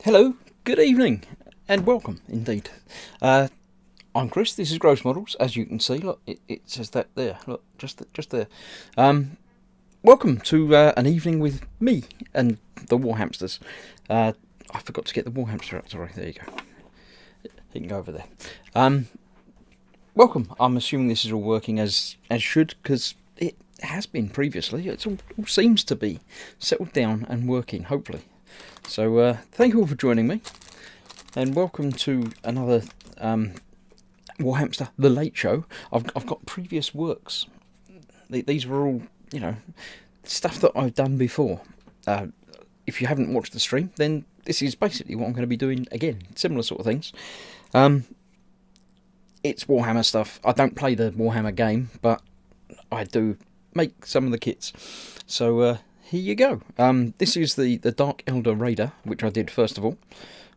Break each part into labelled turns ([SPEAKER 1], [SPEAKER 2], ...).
[SPEAKER 1] Hello, good evening, and welcome indeed. I'm Chris. This is Gross Models. As you can see, look, it says that there. Look, just there. Welcome to an evening with me and the Warhamsters. I forgot to get the Warhamster up. Sorry, there you go. You can go over there. Welcome. I'm assuming this is all working as should, because it has been previously. It all seems to be settled down and working, hopefully. So thank you all for joining me, and welcome to another Warhamster The Late Show. I've got previous works. These were all, stuff that I've done before. If you haven't watched the stream, then this is basically what I'm going to be doing again. Similar sort of things. It's Warhammer stuff. I don't play the Warhammer game, but I do make some of the kits. So here you go. This is the Dark Elder Raider, which I did first of all,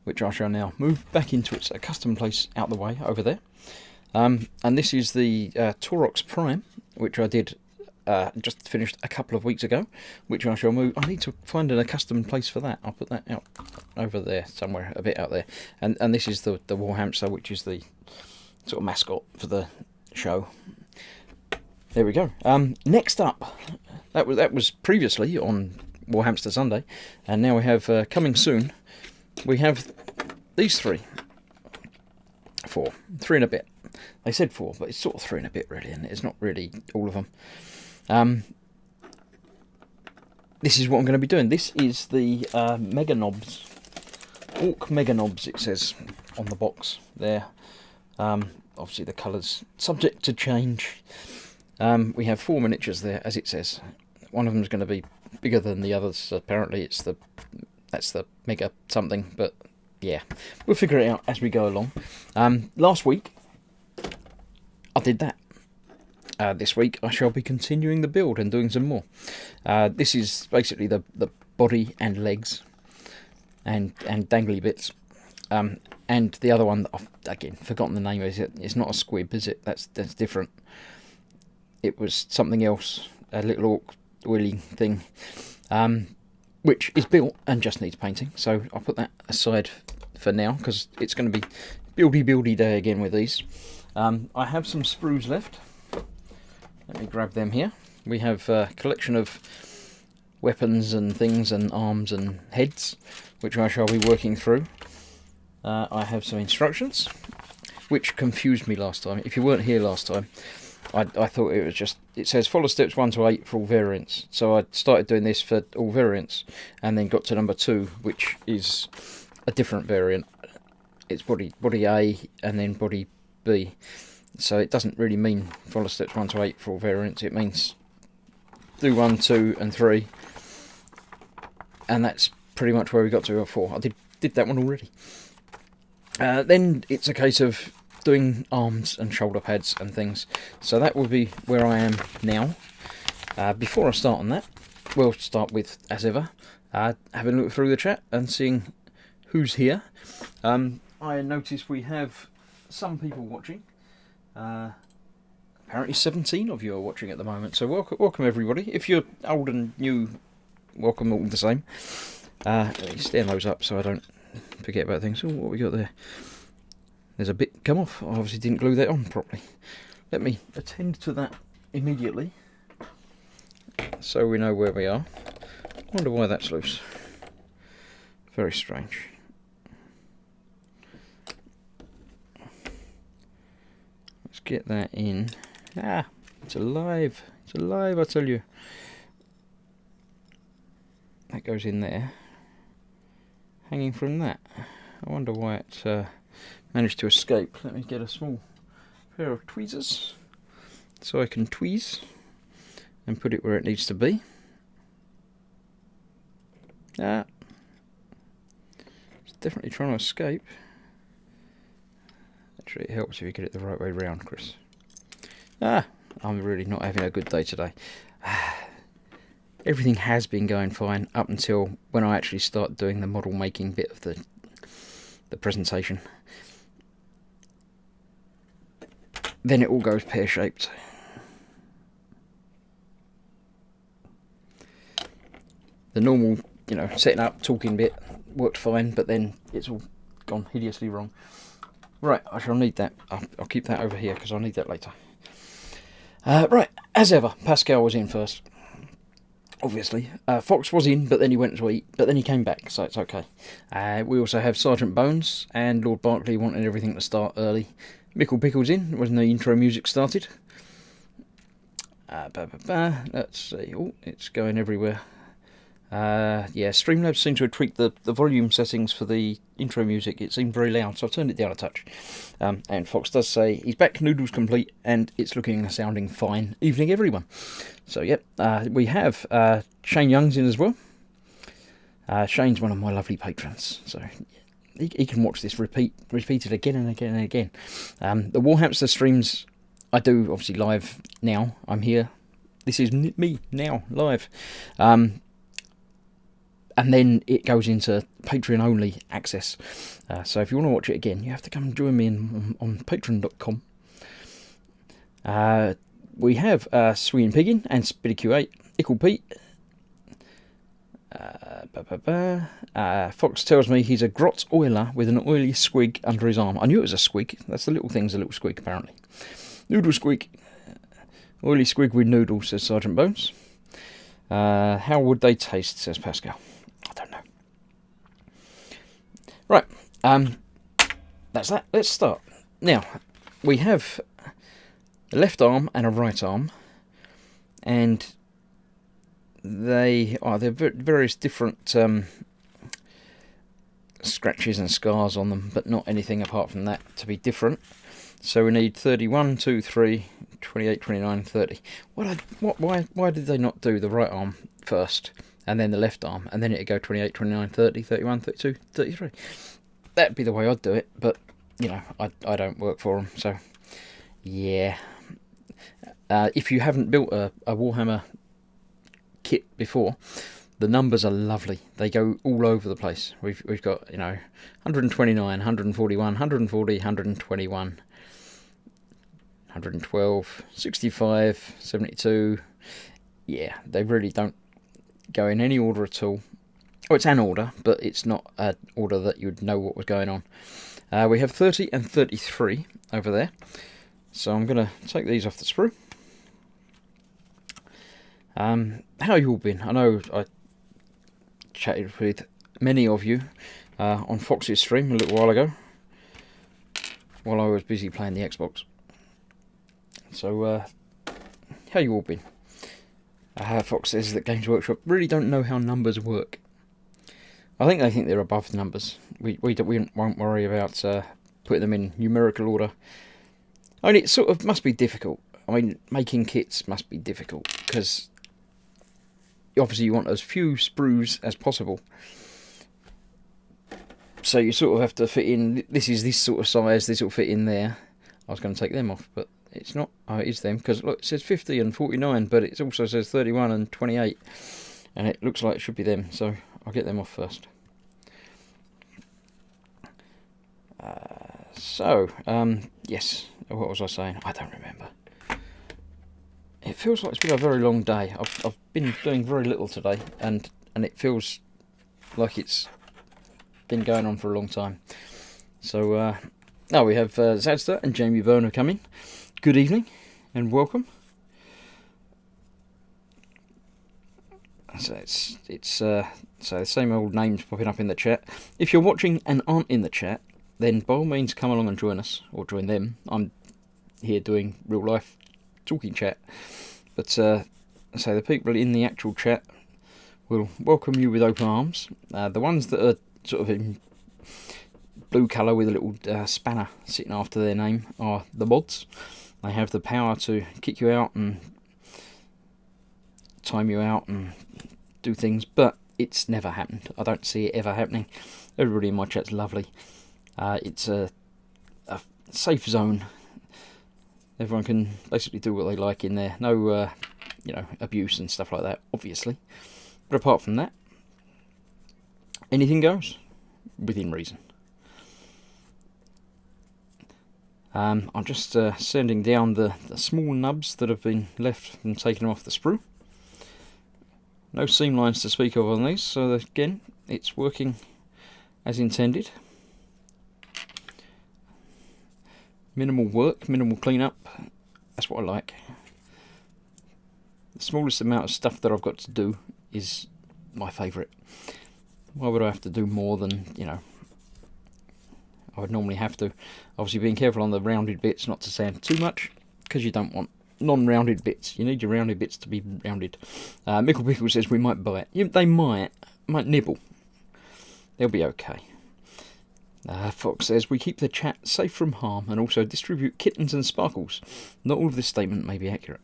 [SPEAKER 1] which I shall now move back into its accustomed place out the way over there. And this is the Taurox Prime, which I did just finished a couple of weeks ago, which I shall move. I need to find an accustomed place for that. I'll put that out over there somewhere, a bit out there. And this is the Warhamster, which is the sort of mascot for the show. There we go. Next up, that was previously on Warhamster Sunday, and now we have coming soon. We have these three, three and a bit. They said four, but it's sort of three and a bit really, and it's not really all of them. This is what I'm going to be doing. This is the Mega Knobs, Orc Mega Knobs. It says on the box there. Obviously the colours subject to change. We have 4 miniatures there, as it says. One of them is going to be bigger than the others. Apparently, that's the mega something. But yeah, we'll figure it out as we go along. Last week, I did that. This week, I shall be continuing the build and doing some more. This is basically the body and legs and dangly bits. And the other one, I've again forgotten the name. It's not a squib, is it? That's different. It was something else, a little orc willy thing, which is built and just needs painting. So I'll put that aside for now, because it's going to be buildy day again with these. I have some sprues left. Let me grab them here. We have a collection of weapons and things and arms and heads, which I shall be working through. I have some instructions, which confused me last time. If you weren't here last time, I thought it was just, it says follow steps 1 to 8 for all variants. So I started doing this for all variants, and then got to number 2, which is a different variant. It's body A and then body B. So it doesn't really mean follow steps 1 to 8 for all variants. It means do 1, 2 and 3. And that's pretty much where we got to 4. I did that one already. Then it's a case of doing arms and shoulder pads and things. So that will be where I am now. Before I start on that, we'll start with, as ever, having a look through the chat and seeing who's here. I notice we have some people watching. Apparently 17 of you are watching at the moment. So welcome everybody. If you're old and new, welcome all the same. Let me stand those up so I don't forget about things. Oh, what we got there? There's a bit come off. I obviously didn't glue that on properly. Let me attend to that immediately, so we know where we are. I wonder why that's loose. Very strange. Let's get that in. Ah, it's alive. It's alive, I tell you. That goes in there. Hanging from that. I wonder why it managed to escape. Let me get a small pair of tweezers so I can tweeze and put it where it needs to be. Ah, it's definitely trying to escape. Actually, it helps if you get it the right way round, Chris. Ah, I'm really not having a good day today. Everything has been going fine up until when I actually start doing the model making bit of the presentation. Then it all goes pear-shaped. The normal you know, setting up, talking bit worked fine, but then it's all gone hideously wrong. Right, I shall need that. I'll keep that over here because I'll need that later. Right, as ever, Pascal was in first. Obviously, Fox was in, but then he went to eat, but then he came back, so it's okay. We also have Sergeant Bones and Lord Berkeley wanting everything to start early. Mickle Pickle's in when the intro music started. Let's see. Oh, it's going everywhere. Yeah, Streamlabs seemed to have tweaked the volume settings for the intro music. It seemed very loud, so I've turned it down a touch. And Fox does say he's back, noodles complete, and it's looking and sounding fine. Evening, everyone. So, yep, we have Shane Young's in as well. Shane's one of my lovely patrons, so he can watch this repeated again and again and again. The Warhamster streams I do obviously live now. I'm here. This is me now, live. And then it goes into Patreon-only access. So if you want to watch it again, you have to come and join me on patreon.com. We have Sween Piggin and Spitty 8 Ickle Pete. Fox tells me he's a grot oiler with an oily squig under his arm. I knew it was a squig. That's the little thing's a little squig, apparently. Noodle squig. Oily squig with noodles, says Sergeant Bones. How would they taste, says Pascal. I don't know. Right, that's that. Let's start. Now, we have a left arm and a right arm, and they're various different scratches and scars on them, but not anything apart from that to be different. So we need 31, 2, 3, 28, 29, 30. Why did they not do the right arm first, and then the left arm, and then it'd go 28, 29, 30, 31, 32, 33? That'd be the way I'd do it, but, you know, I don't work for them, so, yeah. If you haven't built a Warhammer kit before, the numbers are lovely. They go all over the place. We've got, you know, 129, 141, 140, 121, 112, 65, 72. Yeah, they really don't go in any order at all. Oh, it's an order, but it's not an order that you'd know what was going on. We have 30 and 33 over there. So I'm going to take these off the sprue. How you all been? I know I chatted with many of you on Fox's stream a little while ago, while I was busy playing the Xbox. So, how you all been? Fox says that Games Workshop really don't know how numbers work. I think they think they're above numbers. We won't worry about putting them in numerical order. I mean, it sort of must be difficult. I mean, making kits must be difficult, because obviously you want as few sprues as possible. So you sort of have to fit in, this is this sort of size, this will fit in there. I was going to take them off, but it's not. Oh, it is them, because look, it says 50 and 49, but it also says 31 and 28. And it looks like it should be them, so I'll get them off first. Yes, what was I saying? I don't remember. It feels like it's been a very long day. I've been doing very little today, and it feels like it's been going on for a long time. So, now we have Zadster and Jamie Byrne have come in. Good evening, and welcome. So it's so the same old names popping up in the chat. If you're watching and aren't in the chat, then by all means come along and join us, or join them. I'm here doing real life talking chat, but so the people in the actual chat will welcome you with open arms. The ones that are sort of in blue colour with a little spanner sitting after their name are the mods. They have the power to kick you out and time you out and do things, but it's never happened. I don't see it ever happening. Everybody in my chat's lovely. It's a safe zone. Everyone can basically do what they like in there. No, abuse and stuff like that, obviously. But apart from that, anything goes within reason. I'm just sanding down the small nubs that have been left from taking off the sprue. No seam lines to speak of on these, so again, it's working as intended. Minimal work, minimal cleanup. That's what I like. The smallest amount of stuff that I've got to do is my favourite. Why would I have to do more than, you know, I would normally have to? Obviously being careful on the rounded bits not to sand too much, because you don't want non-rounded bits. You need your rounded bits to be rounded. Mickle Pickle says we might bite. They might nibble. They'll be okay. Fox says we keep the chat safe from harm and also distribute kittens and sparkles. Not all of this statement may be accurate.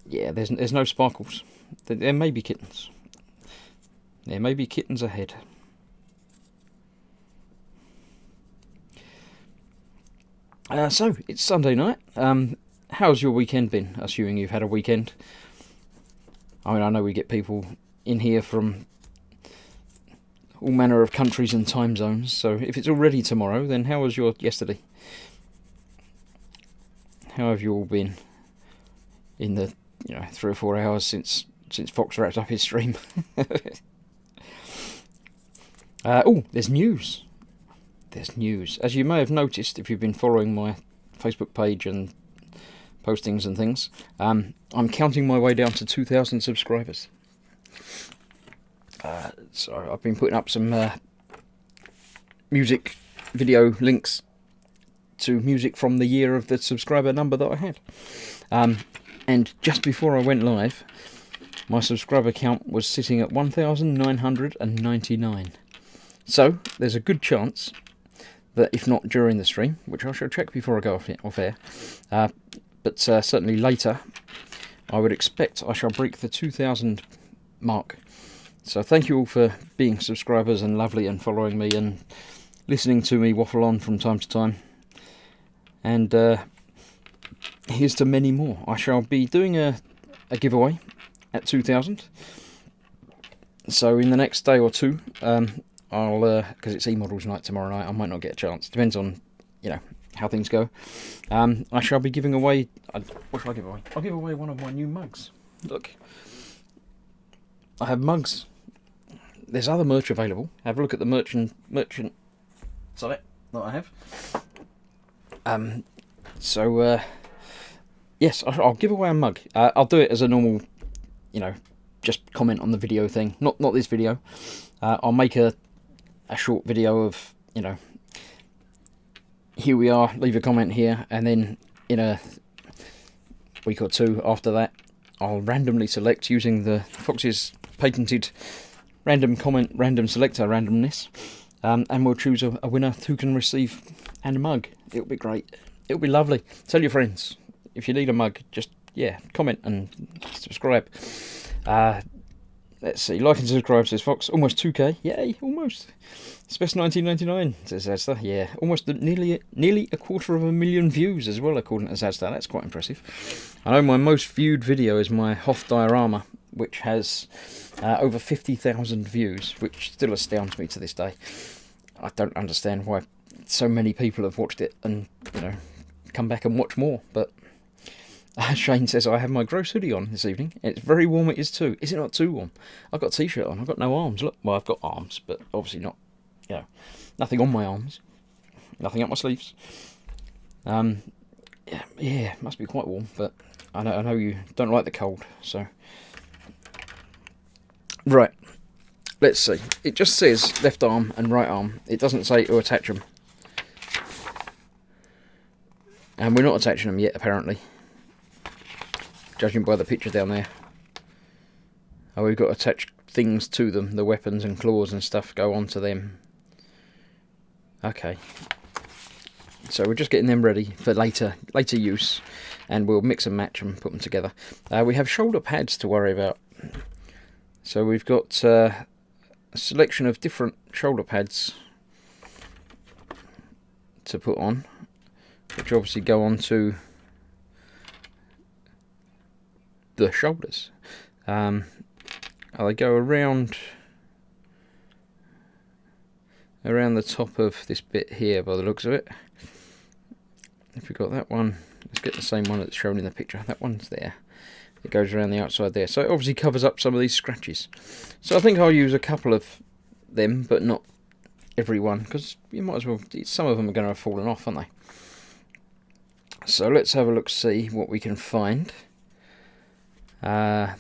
[SPEAKER 1] Yeah, there's no sparkles. There may be kittens. There may be kittens ahead. So, it's Sunday night. How's your weekend been, assuming you've had a weekend? I mean, I know we get people in here from all manner of countries and time zones, so if it's already tomorrow, then how was your yesterday? How have you all been in the 3 or 4 hours since Fox wrapped up his stream? Oh, there's news. There's news. As you may have noticed, if you've been following my Facebook page and postings and things, I'm counting my way down to 2,000 subscribers. So I've been putting up some music video links to music from the year of the subscriber number that I had. And just before I went live, my subscriber count was sitting at 1,999. So there's a good chance that if not during the stream, which I shall check before I go off air, but certainly later, I would expect I shall break the 2,000 mark. So thank you all for being subscribers and lovely and following me and listening to me waffle on from time to time. And here's to many more. I shall be doing a giveaway at 2,000. So in the next day or two, I'll, because it's E-Models night tomorrow night, I might not get a chance. Depends on, how things go. I shall be giving away, what shall I give away? I'll give away one of my new mugs. Look. I have mugs. There's other merch available. Have a look at the merchant site that I have. Yes, I'll give away a mug. I'll do it as a normal, just comment on the video thing. Not this video. I'll make a short video of, here we are, leave a comment here, and then in a week or two after that, I'll randomly select using the Fox's patented random comment, random selector randomness, and we'll choose a winner who can receive a mug. It'll be great. It'll be lovely. Tell your friends. If you need a mug, just, comment and subscribe. Let's see, like and subscribe, says Fox. Almost 2k. Yay, almost. It's best 1999, says Zazda. Yeah, almost nearly 250,000 views as well, according to Zazda. That's quite impressive. I know my most viewed video is my Hoth diorama, which has over 50,000 views, which still astounds me to this day. I don't understand why so many people have watched it and, come back and watch more, but Shane says, I have my gross hoodie on this evening. It's very warm, it is too. Is it not too warm? I've got a t-shirt on, I've got no arms. Look, well, I've got arms, but obviously not, nothing on my arms. Nothing up my sleeves. Yeah, it must be quite warm, but I know you don't like the cold, so. Right, let's see. It just says left arm and right arm. It doesn't say to attach them. And we're not attaching them yet, apparently. Judging by the picture down there. Oh, we've got to attach things to them. The weapons and claws and stuff go onto them. Okay. So we're just getting them ready for later use. And we'll mix and match and put them together. We have shoulder pads to worry about. So we've got a selection of different shoulder pads to put on. Which obviously go on to the shoulders. They go around the top of this bit here by the looks of it. If we've got that one, let's get the same one that's shown in the picture. That one's there. it goes around the outside there. So it obviously covers up some of these scratches. So I think I'll use a couple of them, but not every one, because you might as well, some of them are going to have fallen off, aren't they? So let's have a look, see what we can find.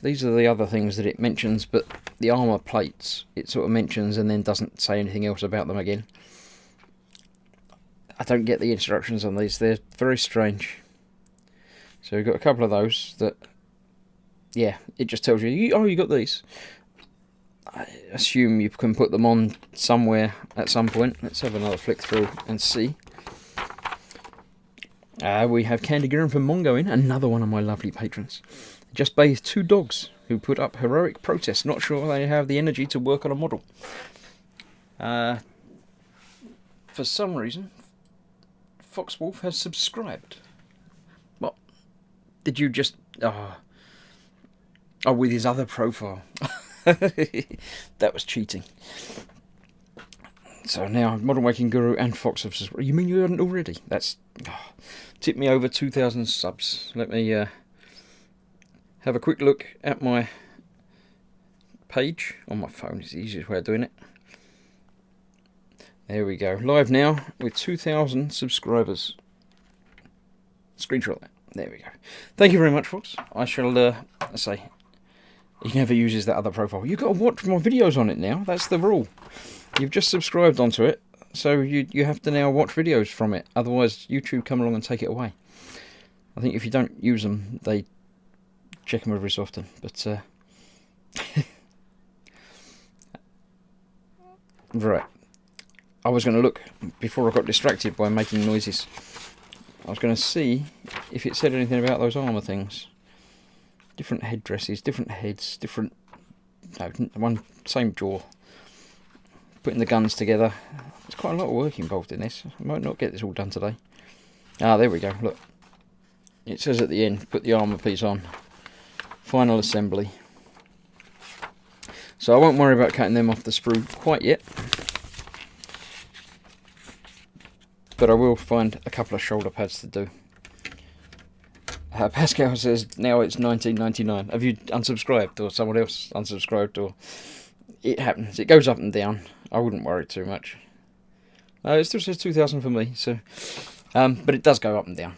[SPEAKER 1] These are the other things that it mentions, but the armour plates it sort of mentions and then doesn't say anything else about them again. I don't get the instructions on these, they're very strange. So we've got a couple of those that, yeah, it just tells you, oh, you got these. I assume you can put them on somewhere at some point. Let's have another flick through and see. We have Candy Gurin from Mongo in, another one of my lovely patrons. Just bathed 2 dogs who put up heroic protest, not sure they have the energy to work on a model. For some reason, Foxwolf has subscribed. What? Did you just... Oh, with his other profile. That was cheating. So now, Model Making Guru and Fox have subscribed. You mean you hadn't already? That's... Oh, tipped me over 2,000 subs. Let me... have a quick look at my page on my phone. Is the easiest way of doing it. There we go. Live now with 2,000 subscribers. Screenshot that. There we go. Thank you very much, Fox. I shall say, he never uses that other profile. You've got to watch my videos on it now. That's the rule. You've just subscribed onto it, so you have to now watch videos from it. Otherwise, YouTube come along and take it away. I think if you don't use them, they check them every so often, but right. I was going to look before I got distracted by making noises. I was going to see if it said anything about those armour things. Different headdresses, different heads, different... No, one same jaw. Putting the guns together. There's quite a lot of work involved in this. I might not get this all done today. Ah, there we go, look. It says at the end, put the armour piece on. Final assembly. So I won't worry about cutting them off the sprue quite yet. But I will find a couple of shoulder pads to do. Pascal says now it's 19.99. Have you unsubscribed, or someone else unsubscribed, or it happens. It goes up and down. I wouldn't worry too much. It still says 2,000 for me, so but it does go up and down.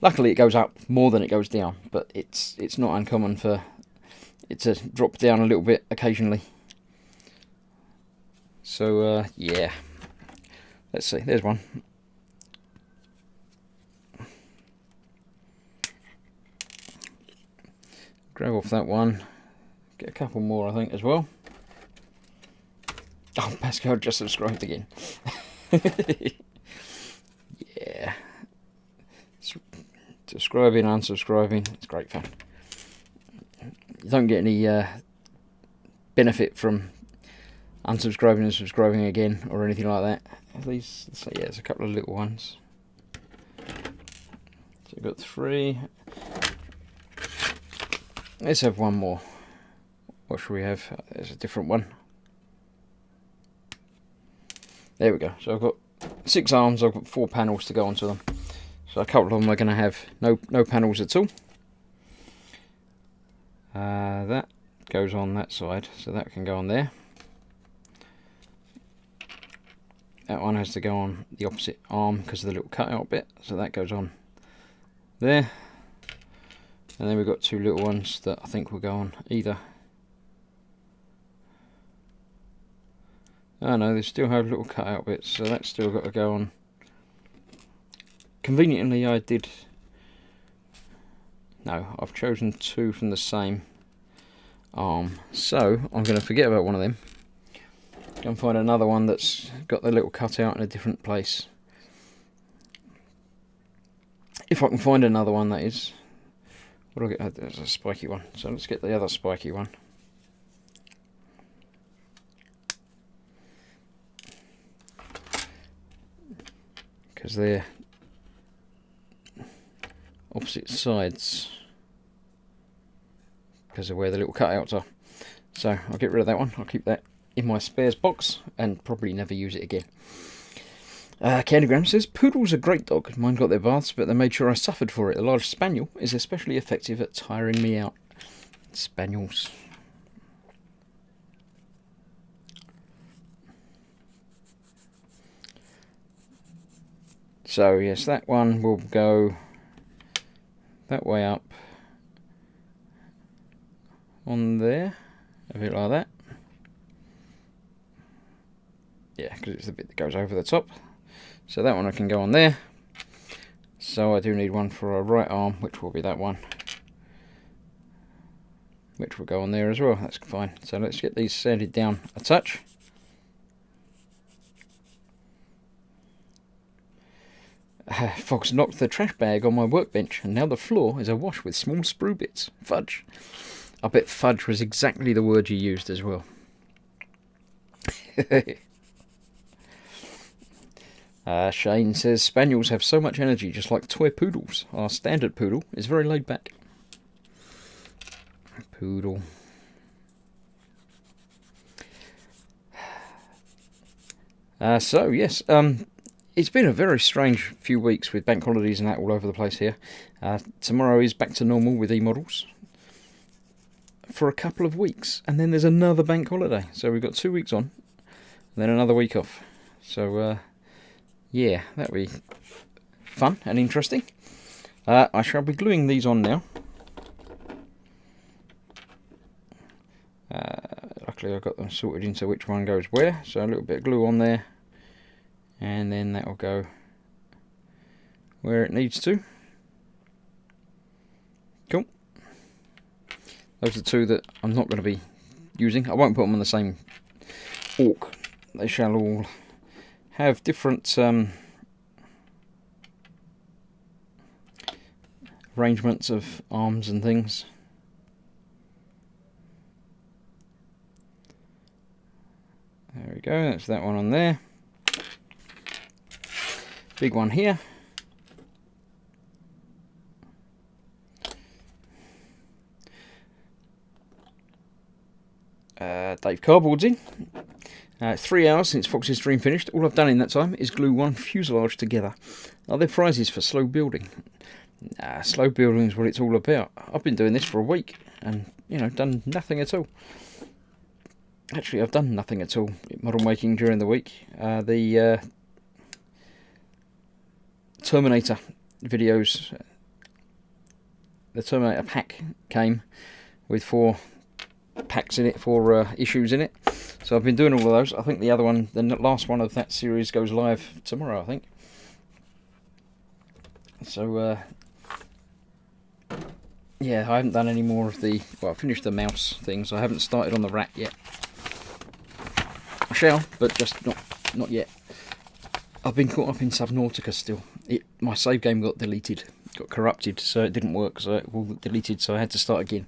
[SPEAKER 1] Luckily, it goes up more than it goes down, but it's not uncommon for it to drop down a little bit occasionally. So yeah. Let's see, there's one. Grab off that one. Get a couple more, I think, as well. Oh, Pascal just subscribed again. Yeah. Subscribing, unsubscribing, it's great fun. You don't get any benefit from unsubscribing and subscribing again or anything like that. These, so yeah, there's a couple of little ones. So we've got 3. Let's have one more. What should we have? There's a different one. There we go. So I've got 6 arms. I've got 4 panels to go onto them. So a couple of them are going to have no panels at all. That goes on that side, so that can go on there. That one has to go on the opposite arm because of the little cutout bit, so that goes on there. And then we've got 2 little ones that I think will go on either. Oh no, they still have little cutout bits, so that's still got to go on. Conveniently, I did... No, I've chosen 2 from the same arm, so I'm going to forget about one of them. Go and find another one that's got the little cutout in a different place. If I can find another one, that is. What do I get? There's a spiky one. So let's get the other spiky one. Because they're opposite sides. Because of where the little cutouts are. So I'll get rid of that one. I'll keep that in my spares box and probably never use it again. Candygram says, Poodle's a great dog. Mine got their baths, but they made sure I suffered for it. A large spaniel is especially effective at tiring me out. Spaniels. So, yes, that one will go that way up on there. A bit like that. Yeah, because it's the bit that goes over the top. So that one I can go on there. So I do need one for a right arm, which will be that one. Which will go on there as well, that's fine. So let's get these sanded down a touch. Fox knocked the trash bag on my workbench, and now the floor is awash with small sprue bits. Fudge. I bet fudge was exactly the word you used as well. Shane says, Spaniels have so much energy, just like toy poodles. Our standard poodle is very laid back. Poodle. So, yes, it's been a very strange few weeks with bank holidays and that all over the place here. Tomorrow is back to normal with e-models for a couple of weeks, and then there's another bank holiday. So we've got 2 weeks on, and then another week off. So, yeah, that'll be fun and interesting. I shall be gluing these on now. Luckily I've got them sorted into which one goes where, so a little bit of glue on there, and then that will go where it needs to. Cool. Those are the two that I'm not going to be using. I won't put them on the same orc. They shall all have different arrangements of arms and things. There we go, that's that one on there. Big one here. Dave Cardboard's in. 3 hours since Fox's Dream finished. All I've done in that time is glue one fuselage together. Are there prizes for slow building? Slow building is what it's all about. I've been doing this for a week and, you know, done nothing at all. Actually, I've done nothing at all model making during the week. The Terminator videos, the Terminator pack came with 4 packs in it, 4 issues in it. So I've been doing all of those. I think the other one, the last one of that series goes live tomorrow, I think. So, yeah, I haven't done any more of the, well, I finished the mouse things. I haven't started on the rat yet. I shall, but just not yet. I've been caught up in Subnautica still. My save game got deleted, got corrupted, so it didn't work, so it all got deleted, so I had to start again.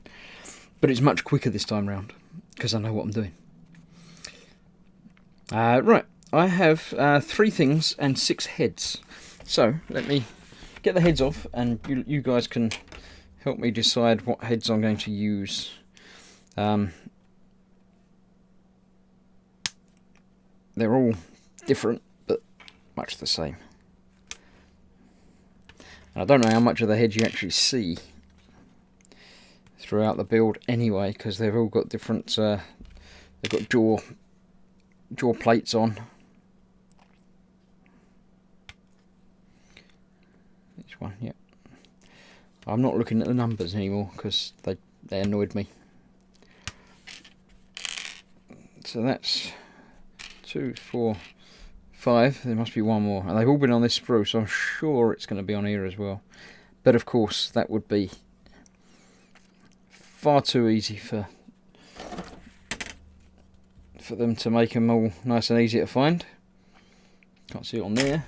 [SPEAKER 1] But it's much quicker this time round, because I know what I'm doing. Right, I have 3 things and 6 heads. So, let me get the heads off, and you guys can help me decide what heads I'm going to use. They're all different, but much the same. And I don't know how much of the head you actually see throughout the build anyway, because they've all got different, they've got jaw plates on. This one, yep. I'm not looking at the numbers anymore because they annoyed me. So that's 2, 4, 5. There must be one more, and they've all been on this sprue, so I'm sure it's going to be on here as well. But of course, that would be far too easy for them to make them all nice and easy to find. Can't see it on there.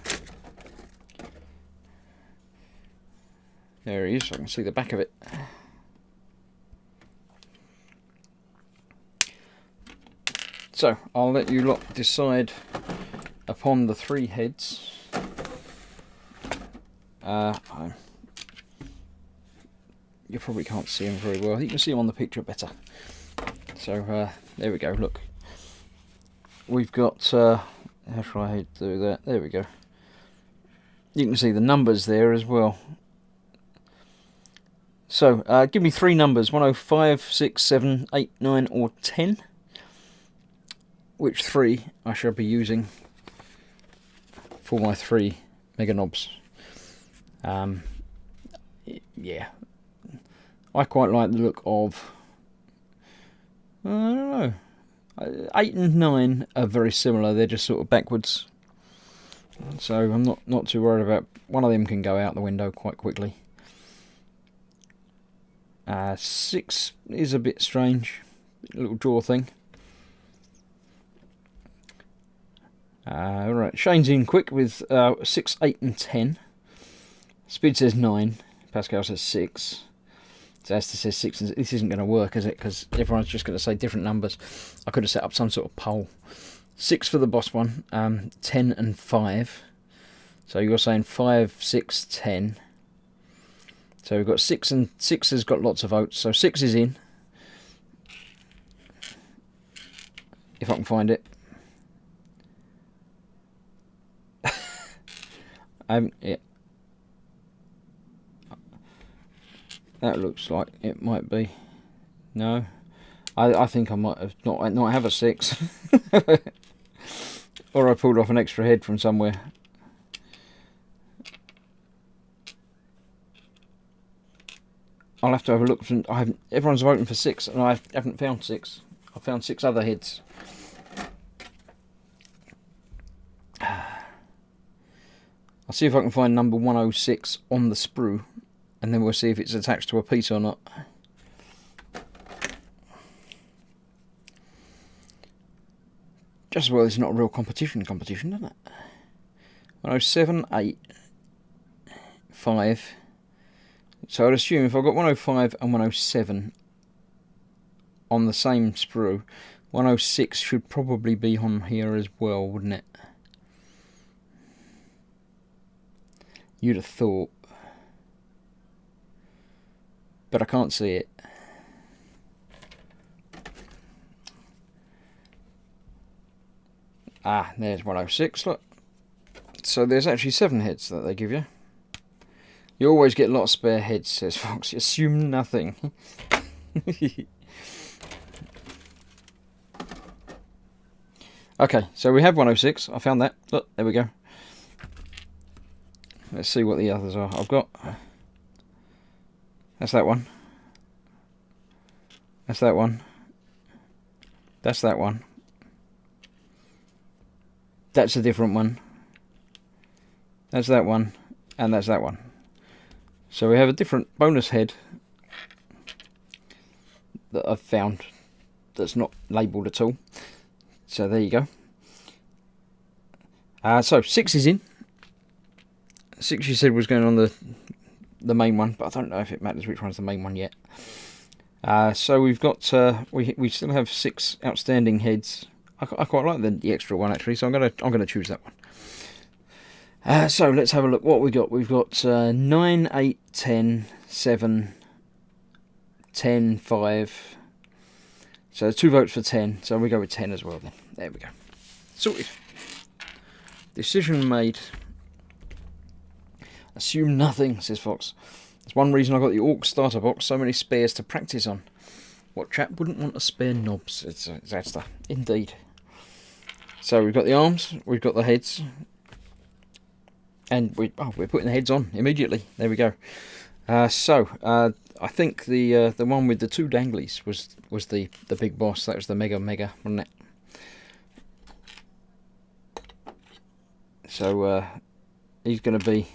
[SPEAKER 1] There he is, I can see the back of it. So, I'll let you lot decide upon the 3 heads. You probably can't see them very well. You can see them on the picture better. So, there we go, look. We've got, how shall I do that? There we go. you can see the numbers there as well. So, give me 3 numbers, 105, 6, 7, 8, 9 or 10. Which 3 I shall be using for my 3 mega knobs. Yeah, I quite like the look of, I don't know, 8 and 9 are very similar, they're just sort of backwards. So I'm not too worried about, one of them can go out the window quite quickly. 6 is a bit strange, little jaw thing. Right, Shane's in quick with 6, 8 and 10. Speed says 9, Pascal says 6. So Esther says 6, and this isn't going to work, is it? Because everyone's just going to say different numbers. I could have set up some sort of poll. 6 for the boss one, 10 and 5. So you're saying 5, 6, 10. So we've got 6, and 6 has got lots of votes. So 6 is in. If I can find it. Yeah. That looks like it might be. No, I think I might have not have a 6, or I pulled off an extra head from somewhere. I'll have to have a look. Everyone's voting for 6, and I haven't found 6. I found 6 other heads. I'll see if I can find number 106 on the sprue, and then we'll see if it's attached to a piece or not. Just as well it's not a real competition, doesn't it? 107, 8, 5. So I'd assume if I've got 105 and 107 on the same sprue, 106 should probably be on here as well, wouldn't it? You'd have thought. But I can't see it. Ah, there's 106, look. So there's actually 7 heads that they give you. You always get a lot of spare heads, says Fox. You assume nothing. Okay, so we have 106. I found that. Look, there we go. Let's see what the others are. I've got... That's that one. That's that one. That's that one. That's a different one. That's that one. And that's that one. So we have a different bonus head that I've found that's not labelled at all. So there you go. So 6 is in. 6 you said was going on the main one, but I don't know if it matters which one's the main one yet. So we've got we still have 6 outstanding heads. I quite like the extra one actually, so I'm gonna choose that one. So let's have a look what we got. We've got 9, 8, 10, 7, 10, 5. So 2 votes for 10. So we go with 10 as well then. There we go. Sorted. Decision made. Assume nothing, says Fox. That's one reason I got the Orc starter box. So many spares to practice on. What chap wouldn't want a spare knobs? It's Asta. Indeed. So we've got the arms. We've got the heads. And we're putting the heads on immediately. There we go. I think the one with the 2 danglies was the big boss. That was the mega, wasn't it? So he's going to be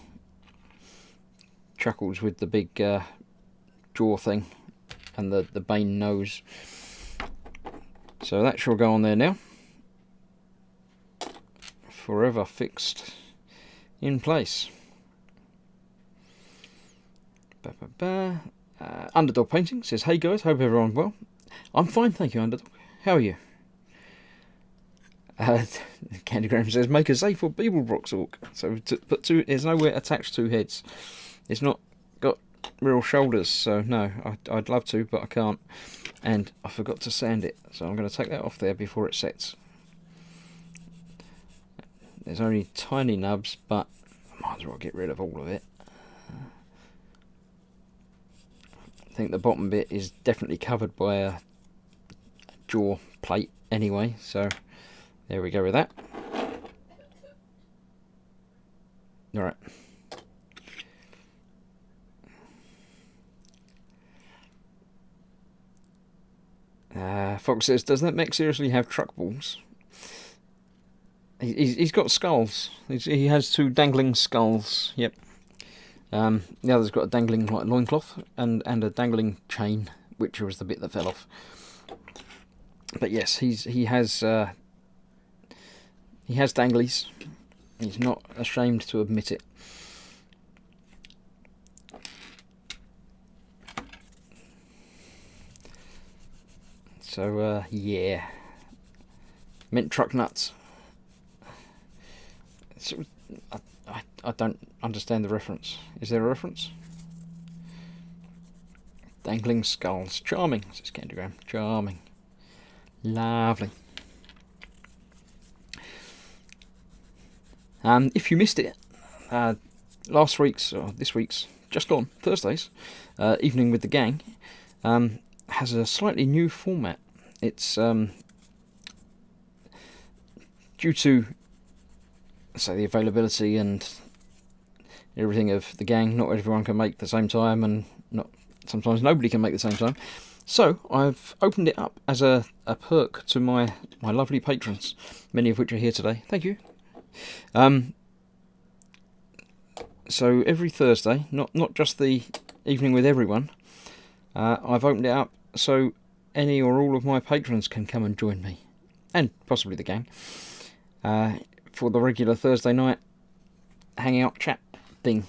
[SPEAKER 1] Chuckles with the big jaw thing and the Bane nose. So that shall go on there now. Forever fixed in place. Underdog Painting says, hey guys, hope everyone's well. I'm fine, thank you, Underdog. How are you? Candygram says, make a safe for Beeblebrox Orc. So put 2, there's nowhere attached 2 heads. It's not got real shoulders, so no, I'd love to, but I can't. And I forgot to sand it, so I'm going to take that off there before it sets. There's only tiny nubs, but Might as well get rid of all of it. I think the bottom bit is definitely covered by a jaw plate anyway, so there we go with that. Alright. Fox says, does that mech seriously have truck balls? He's got skulls. He has 2 dangling skulls. Yep. The other's got a dangling loincloth and a dangling chain, which was the bit that fell off. But yes, he has danglies. He's not ashamed to admit it. So yeah, mint truck nuts. So, I don't understand the reference. Is there a reference? Dangling skulls. Charming, says Candygram. Charming. Lovely. If you missed it, last week's, or this week's, just gone, Thursday's, Evening with the Gang, has a slightly new format. It's due to, say, the availability and everything of the gang. Not everyone can make at the same time, and sometimes nobody can make at the same time. So I've opened it up as a perk to my lovely patrons, many of which are here today. Thank you. So every Thursday, not just the Evening with Everyone, I've opened it up so any or all of my patrons can come and join me, and possibly the gang, for the regular Thursday night hangout chat thing.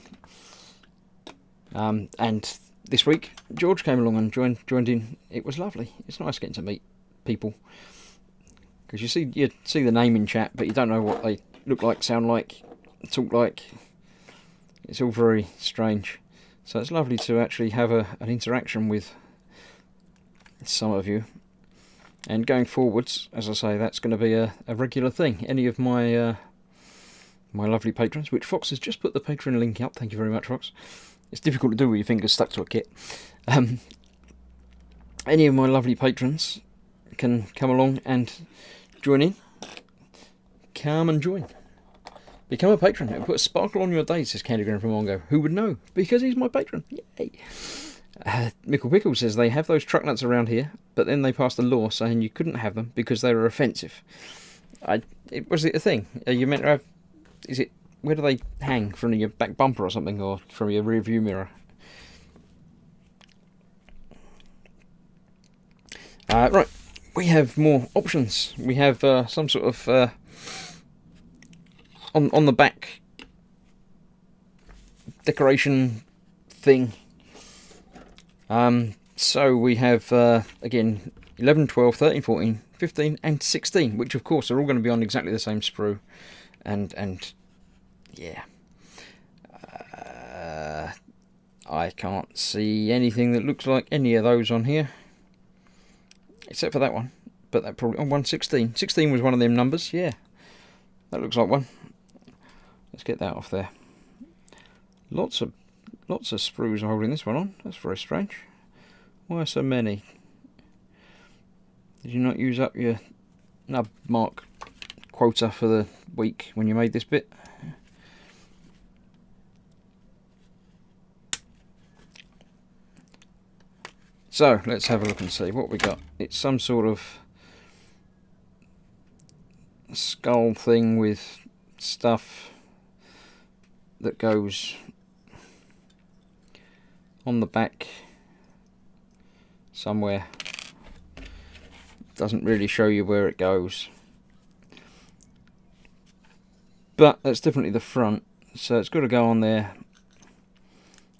[SPEAKER 1] And this week George came along and joined in. It was lovely. It's nice getting to meet people, because you see the name in chat, but you don't know what they look like, sound like, talk like. It's all very strange. So it's lovely to actually have an interaction with some of you. And going forwards, as I say, that's going to be a regular thing. Any of my my lovely patrons, which Fox has just put the Patreon link up. Thank you very much, Fox. It's difficult to do with your fingers stuck to a kit. Any of my lovely patrons can come along and join in. Come and join. Become a patron. It'll put a sparkle on your day, says Candygram from Mongo. Who would know? Because he's my patron. Yay! Mickle Pickle says they have those truck nuts around here, but then they passed a law saying you couldn't have them because they were offensive. Was it a thing? Are you meant to have? Is it? Where do they hang? From your back bumper or something, or from your rear view mirror? Right, we have more options. We have some sort of on the back decoration thing. So we have again 11, 12, 13, 14, 15 and 16, which of course are all going to be on exactly the same sprue, and yeah, I can't see anything that looks like any of those on here except for that one, but that probably on 116. 16 was one of them numbers. Yeah, that looks like one. Let's get that off there. Lots of sprues are holding this one on. That's very strange. Why so many? Did you not use up your nub mark quota for the week when you made this bit? So let's have a look and see what we got. It's some sort of skull thing with stuff that goes on the back somewhere. Doesn't really show you where it goes, but that's definitely the front, so it's got to go on there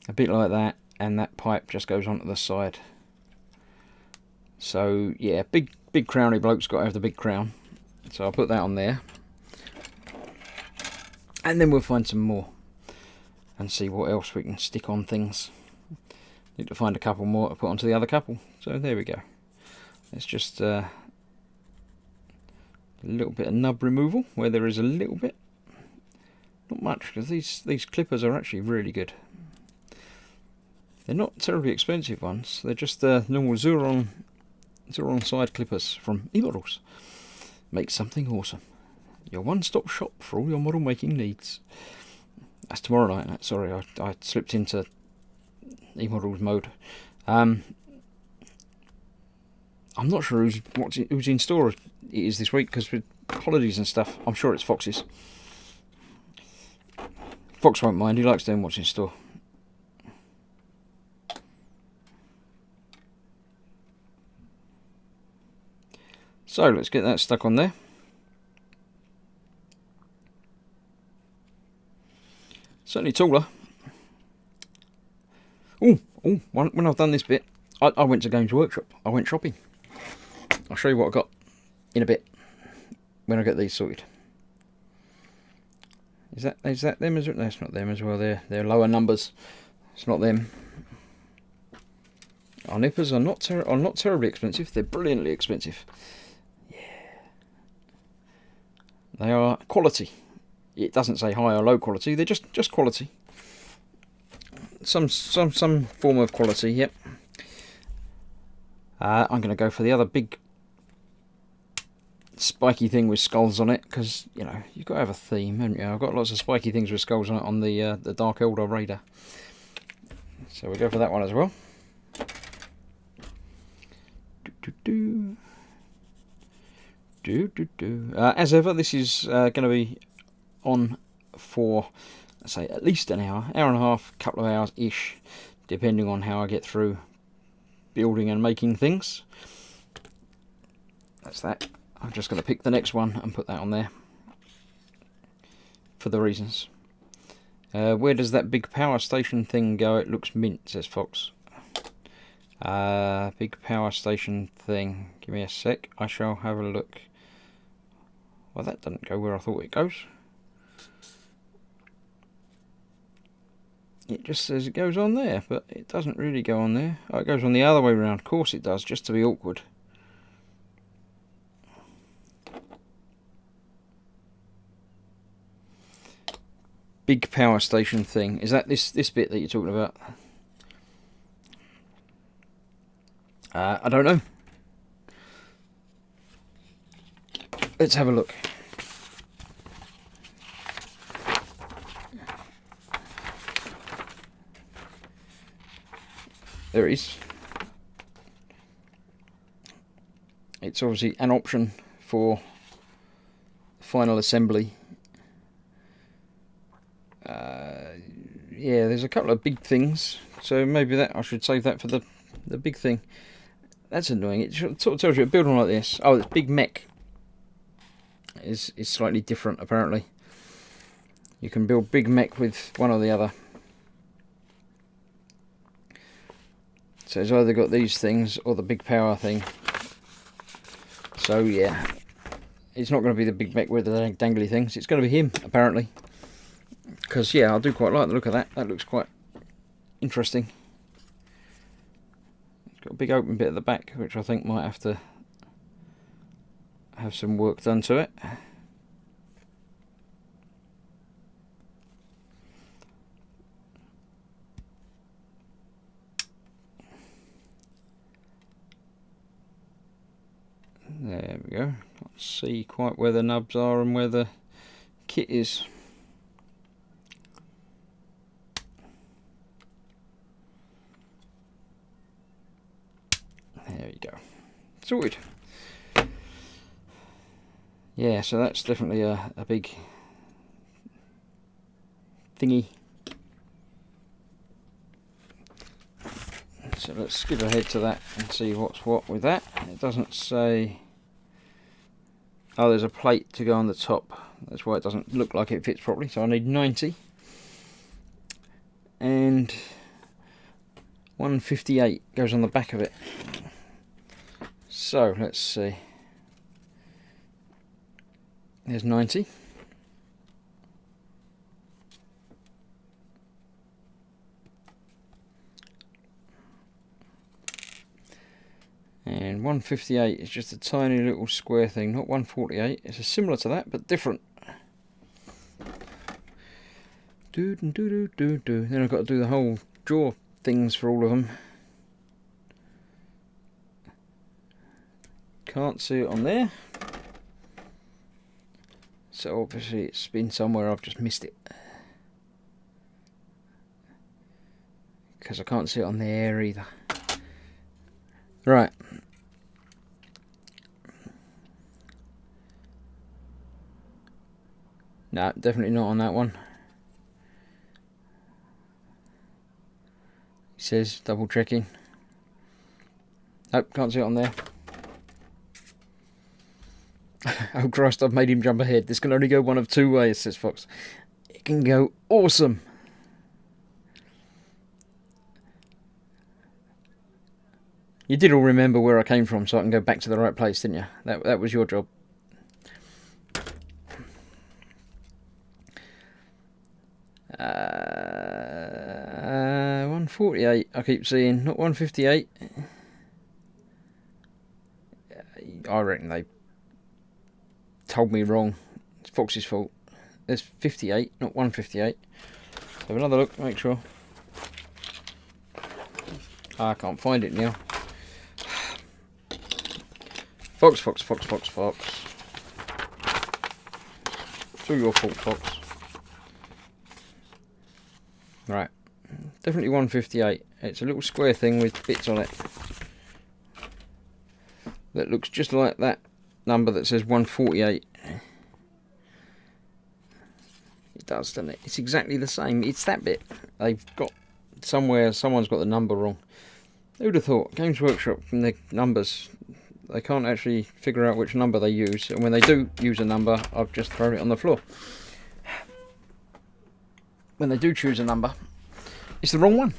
[SPEAKER 1] a bit like that, and that pipe just goes onto the side. So yeah, big crowny bloke's got to have the big crown, so I'll put that on there, and then we'll find some more and see what else we can stick on things. Need to find a couple more to put onto the other couple. So there we go. It's just a little bit of nub removal where there is a little bit. Not much, because these clippers are actually really good. They're not terribly expensive ones. They're just normal Xuron side clippers from eModels. Make something awesome. Your one-stop shop for all your model making needs. That's tomorrow night. Sorry, I slipped into eModels mode. I'm not sure who's in store it is this week, because with holidays and stuff, I'm sure it's Fox's. Fox won't mind. He likes doing what's in store. So let's get that stuck on there. Certainly taller. When I've done this bit, I went to Games Workshop. I went shopping. I'll show you what I got in a bit when I get these sorted. Is that them as well? No, it's not them as well. They're lower numbers. It's not them. Our nippers are not terribly expensive. They're brilliantly expensive. Yeah. They are quality. It doesn't say high or low quality. They're just quality. Some form of quality. Yep. I'm going to go for the other big spiky thing with skulls on it, because you know you've got to have a theme, haven't you? I've got lots of spiky things with skulls on it on the Dark Elder Raider, so we'll go for that one as well. As ever, this is going to be on for, let's say, at least an hour and a half, couple of hours ish, depending on how I get through building and making things. That's that. I'm just going to pick the next one and put that on there for the reasons. Where does that big power station thing go? It looks mint, says Fox. Big power station thing. Give me a sec. I shall have a look. Well, that doesn't go where I thought it goes. It just says it goes on there, but it doesn't really go on there. Oh, it goes on the other way around. Of course it does, just to be awkward. Big power station thing. Is that this bit that you're talking about? I don't know. Let's have a look. There it is. It's obviously an option for final assembly. Yeah, there's a couple of big things, so maybe that I should save that for the big thing. That's annoying. It sort of tells you a building like this. Oh, this big mech is slightly different apparently. You can build big mech with one or the other. So it's either got these things or the big power thing. So yeah, it's not going to be the big mech with the dangly things. It's going to be him apparently. Because yeah, I do quite like the look of that. That looks quite interesting. It's got a big open bit at the back, which I think might have to have some work done to it. There we go. Can't see quite where the nubs are and where the kit is. There you go. Sorted. Yeah, so that's definitely a big thingy. So let's skip ahead to that and see what's what with that. It doesn't say... Oh, there's a plate to go on the top. That's why it doesn't look like it fits properly. So I need 90. And 158 goes on the back of it. So let's see. There's 90. And 158 is just a tiny little square thing, not 148. It's similar to that, but different. Then I've got to do the whole draw things for all of them. Can't see it on there. So obviously it's been somewhere, I've just missed it. Because I can't see it on there either. Right. No, definitely not on that one. He says, double checking. Nope, can't see it on there. Oh Christ, I've made him jump ahead. This can only go one of two ways, says Fox. It can go awesome. You did all remember where I came from, so I can go back to the right place, didn't you? That was your job. 148. I keep seeing, not 158. I reckon they told me wrong. It's Fox's fault. There's 58, not 158. Have another look, make sure. I can't find it now. Fox. It's all your fault, Fox. Right. Definitely 158. It's a little square thing with bits on it. That looks just like that number that says 148. It does, doesn't it? It's exactly the same. It's that bit. They've got somewhere, someone's got the number wrong. Who would have thought? Games Workshop, from their numbers, they can't actually figure out which number they use. And when they do use a number, I've just thrown it on the floor. When they do choose a number, it's the wrong one.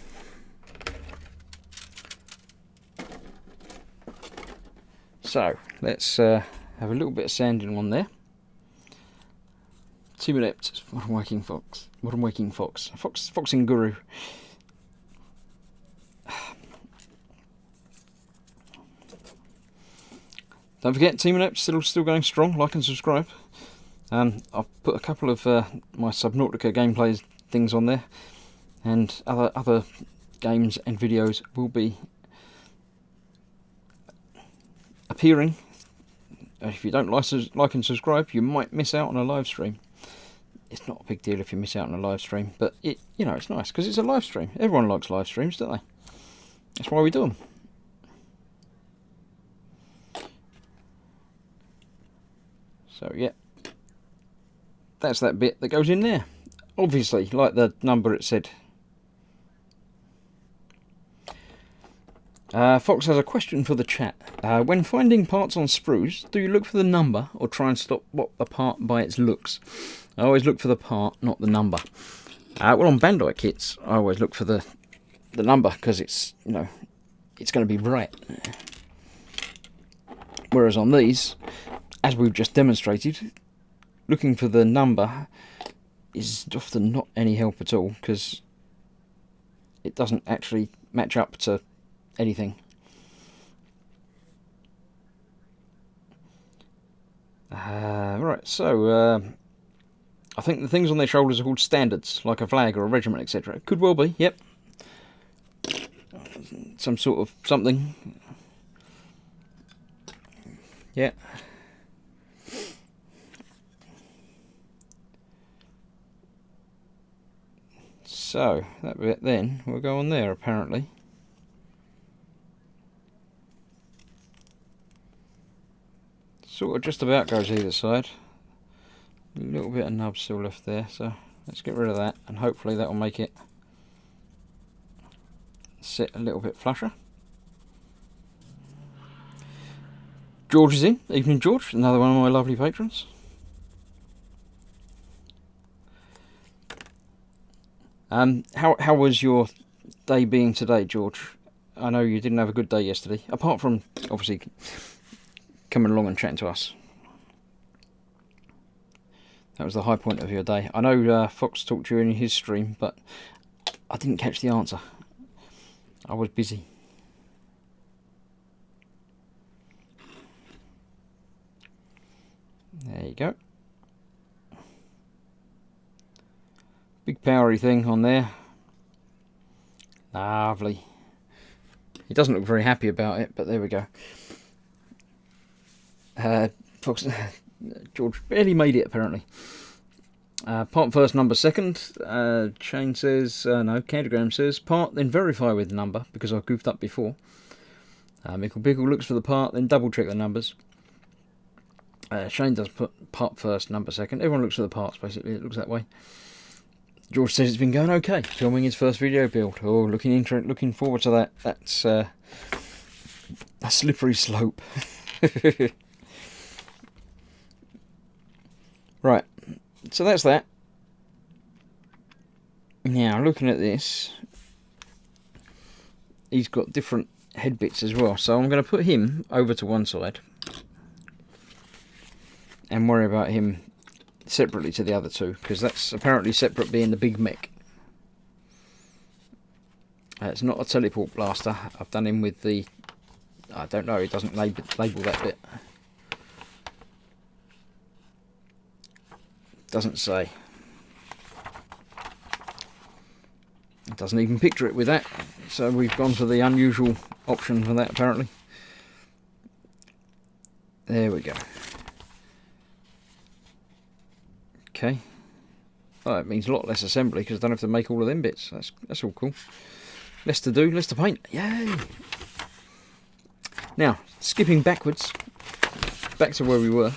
[SPEAKER 1] So, let's have a little bit of sanding on there. 2 minutes. Modern Waking Fox. Modern Waking Fox. Foxing Guru. Don't forget, Team Inept still going strong. Like and subscribe. I've put a couple of my Subnautica gameplays things on there, and other games and videos will be appearing. If you don't like and subscribe, you might miss out on a live stream. It's not a big deal if you miss out on a live stream, but it's nice because it's a live stream. Everyone likes live streams, don't they? That's why we do them. So yeah, that's that bit that goes in there. Obviously, like the number it said. Fox has a question for the chat. When finding parts on sprues, do you look for the number or try and stop the part by its looks? I always look for the part, not the number. Well, on Bandai kits, I always look for the number because it's it's going to be right. Whereas on these, as we've just demonstrated, looking for the number is often not any help at all because it doesn't actually match up to anything. Right, so I think the things on their shoulders are called standards, like a flag or a regiment, etc. Could well be, yep. Some sort of something. Yeah. So, that bit then will go on there, apparently. Sort of just about goes either side. A little bit of nub still left there, so let's get rid of that, and hopefully that will make it sit a little bit flusher. George is in. Evening, George. Another one of my lovely patrons. How was your day being today, George? I know you didn't have a good day yesterday, apart from obviously coming along and chatting to us. That was the high point of your day. I know Fox talked to you in his stream, but I didn't catch the answer. I was busy. There you go. big powery thing on there. Lovely. He doesn't look very happy about it, but there we go. Fox, George barely made it apparently. Part first, number second. Shane says, no, Candygram says part, then verify with the number, because I goofed up before. Mickle Pickle looks for the part, then double check the numbers. Shane does put part first, number second. Everyone looks for the parts, basically, it looks that way. George says it's been going okay, filming his first video build. Oh, looking forward to that. That's a slippery slope. Right, so that's that. Now, looking at this, he's got different head bits as well. So I'm going to put him over to one side and worry about him separately to the other two, because that's apparently separate being the big mech. It's not a teleport blaster. I've done him with the, I don't know, it doesn't label that bit. Doesn't say. It doesn't even picture it with that, so we've gone for the unusual option for that apparently. There we go. Okay. Oh, it means a lot less assembly because I don't have to make all of them bits. That's all cool. Less to do, less to paint. Yay! Now, skipping backwards, back to where we were,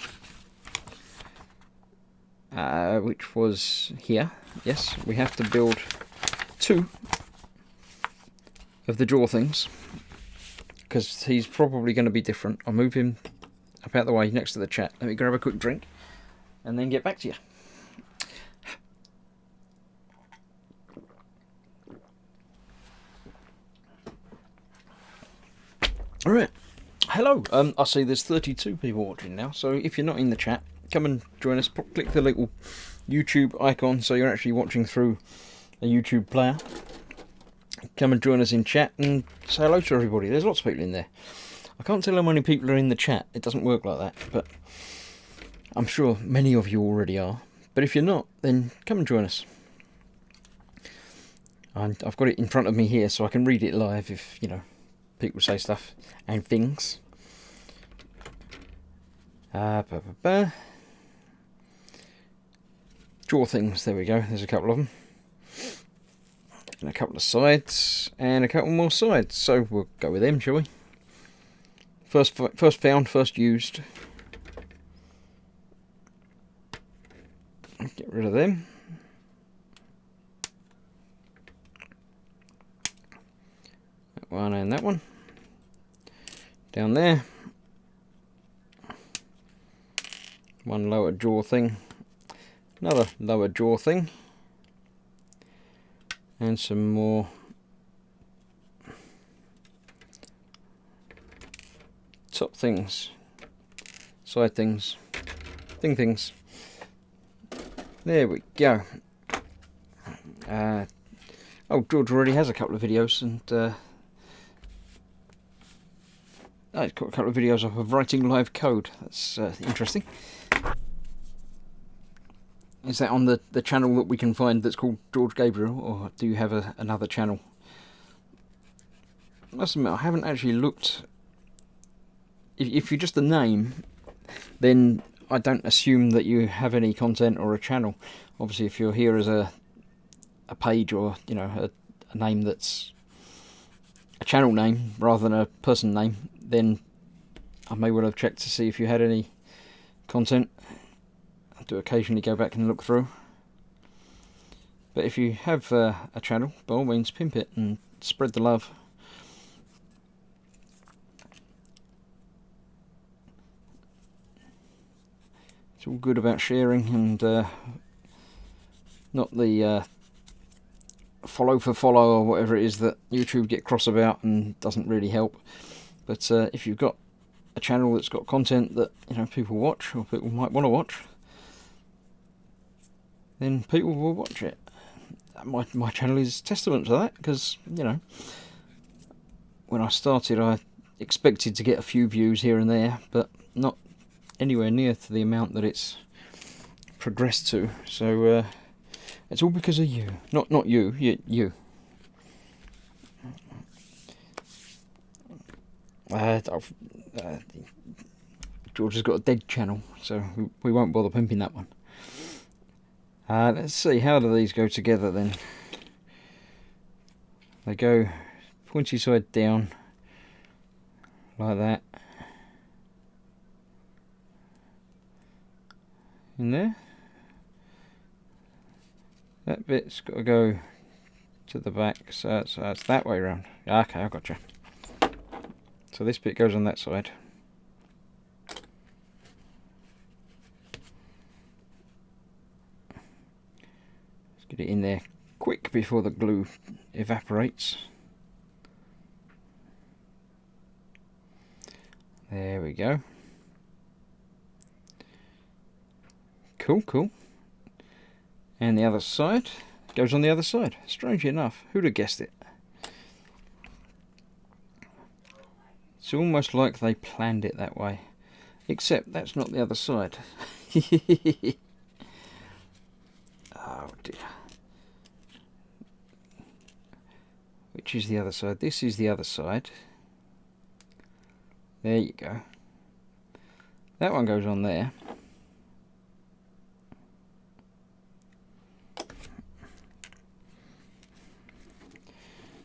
[SPEAKER 1] which was here. Yes, we have to build 2 of the draw things because he's probably going to be different. I'll move him up out the way next to the chat. Let me grab a quick drink and then get back to you. Alright, hello. I see there's 32 people watching now, so if you're not in the chat, come and join us. Click the little YouTube icon so you're actually watching through a YouTube player. Come and join us in chat and say hello to everybody. There's lots of people in there. I can't tell how many people are in the chat. It doesn't work like that, but I'm sure many of you already are. But if you're not, then come and join us. And I've got it in front of me here so I can read it live if, you know, people say stuff and things. Draw things, there we go, there's a couple of them. And a couple of sides, and a couple more sides. So we'll go with them, shall we? First found, first used. Get rid of them. That one and that one. Down there. One lower jaw thing. Another lower jaw thing. And some more top things. Side things. Things. There we go. Oh, George already has a couple of videos, and he's got a couple of videos of writing live code. That's interesting. Is that on the channel that we can find that's called George Gabriel, or do you have another channel? I must admit, I haven't actually looked. If you're just a name, then I don't assume that you have any content or a channel. Obviously, if you're here as a page or, you know, a name that's a channel name rather than a person name, then I may well have checked to see if you had any content. I do occasionally go back and look through. But if you have a channel, by all means pimp it and spread the love. It's all good about sharing and not the follow for follow or whatever it is that YouTube get cross about and doesn't really help. But if you've got a channel that's got content that, you know, people watch or people might want to watch, then people will watch it. My channel is testament to that, because, you know, when I started I expected to get a few views here and there, but not anywhere near to the amount that it's progressed to. So It's all because of you. Not you, you. George has got a dead channel, so we won't bother pimping that one. Let's see, how do these go together then? They go pointy side down, like that. In there. That bit's got to go to the back, so it's that way around. Okay, I gotcha. So this bit goes on that side. Let's get it in there quick before the glue evaporates. There we go. Cool. And the other side goes on the other side. Strangely enough, who'd have guessed it? It's almost like they planned it that way. Except that's not the other side. Oh dear. Which is the other side? This is the other side. There you go. That one goes on there.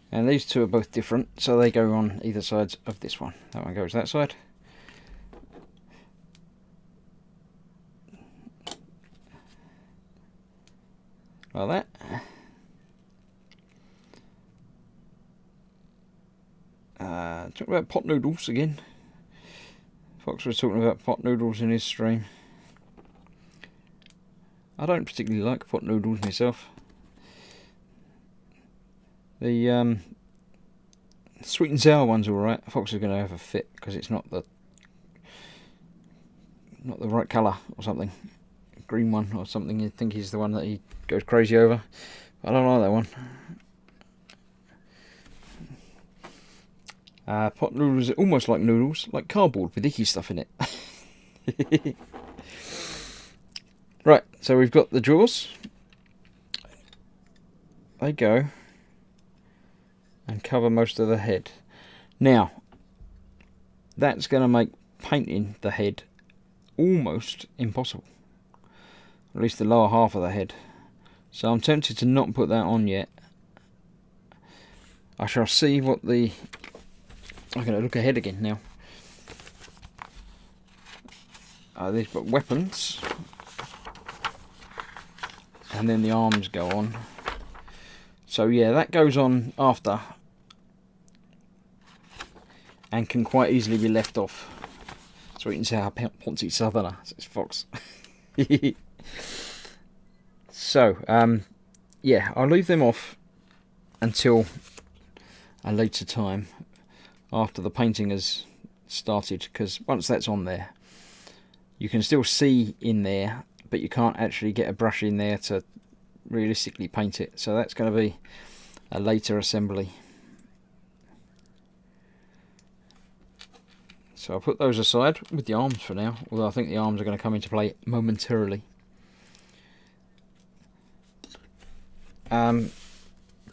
[SPEAKER 1] And these two are both different, so they go on either sides of this one. That one goes that side. Like that. Talking about pot noodles again. Fox was talking about pot noodles in his stream. I don't particularly like pot noodles myself. The sweet and sour one's alright. Fox is going to have a fit because it's not the right colour or something. Green one or something. You'd think he's the one that he goes crazy over. I don't like that one. Pot noodles are almost like noodles, like cardboard with icky stuff in it. Right, so we've got the jaws. They go and cover most of the head. Now, that's going to make painting the head almost impossible. At least the lower half of the head. So I'm tempted to not put that on yet. I shall see what the... I'm going to look ahead again now. They've got weapons. And then the arms go on. So yeah, that goes on after. And can quite easily be left off. Sweet and sour Ponzi Southerner, says Fox. So, yeah, I'll leave them off until a later time after the painting has started, because once that's on there, you can still see in there, but you can't actually get a brush in there to realistically paint it. So that's going to be a later assembly. So I'll put those aside with the arms for now, although I think the arms are going to come into play momentarily.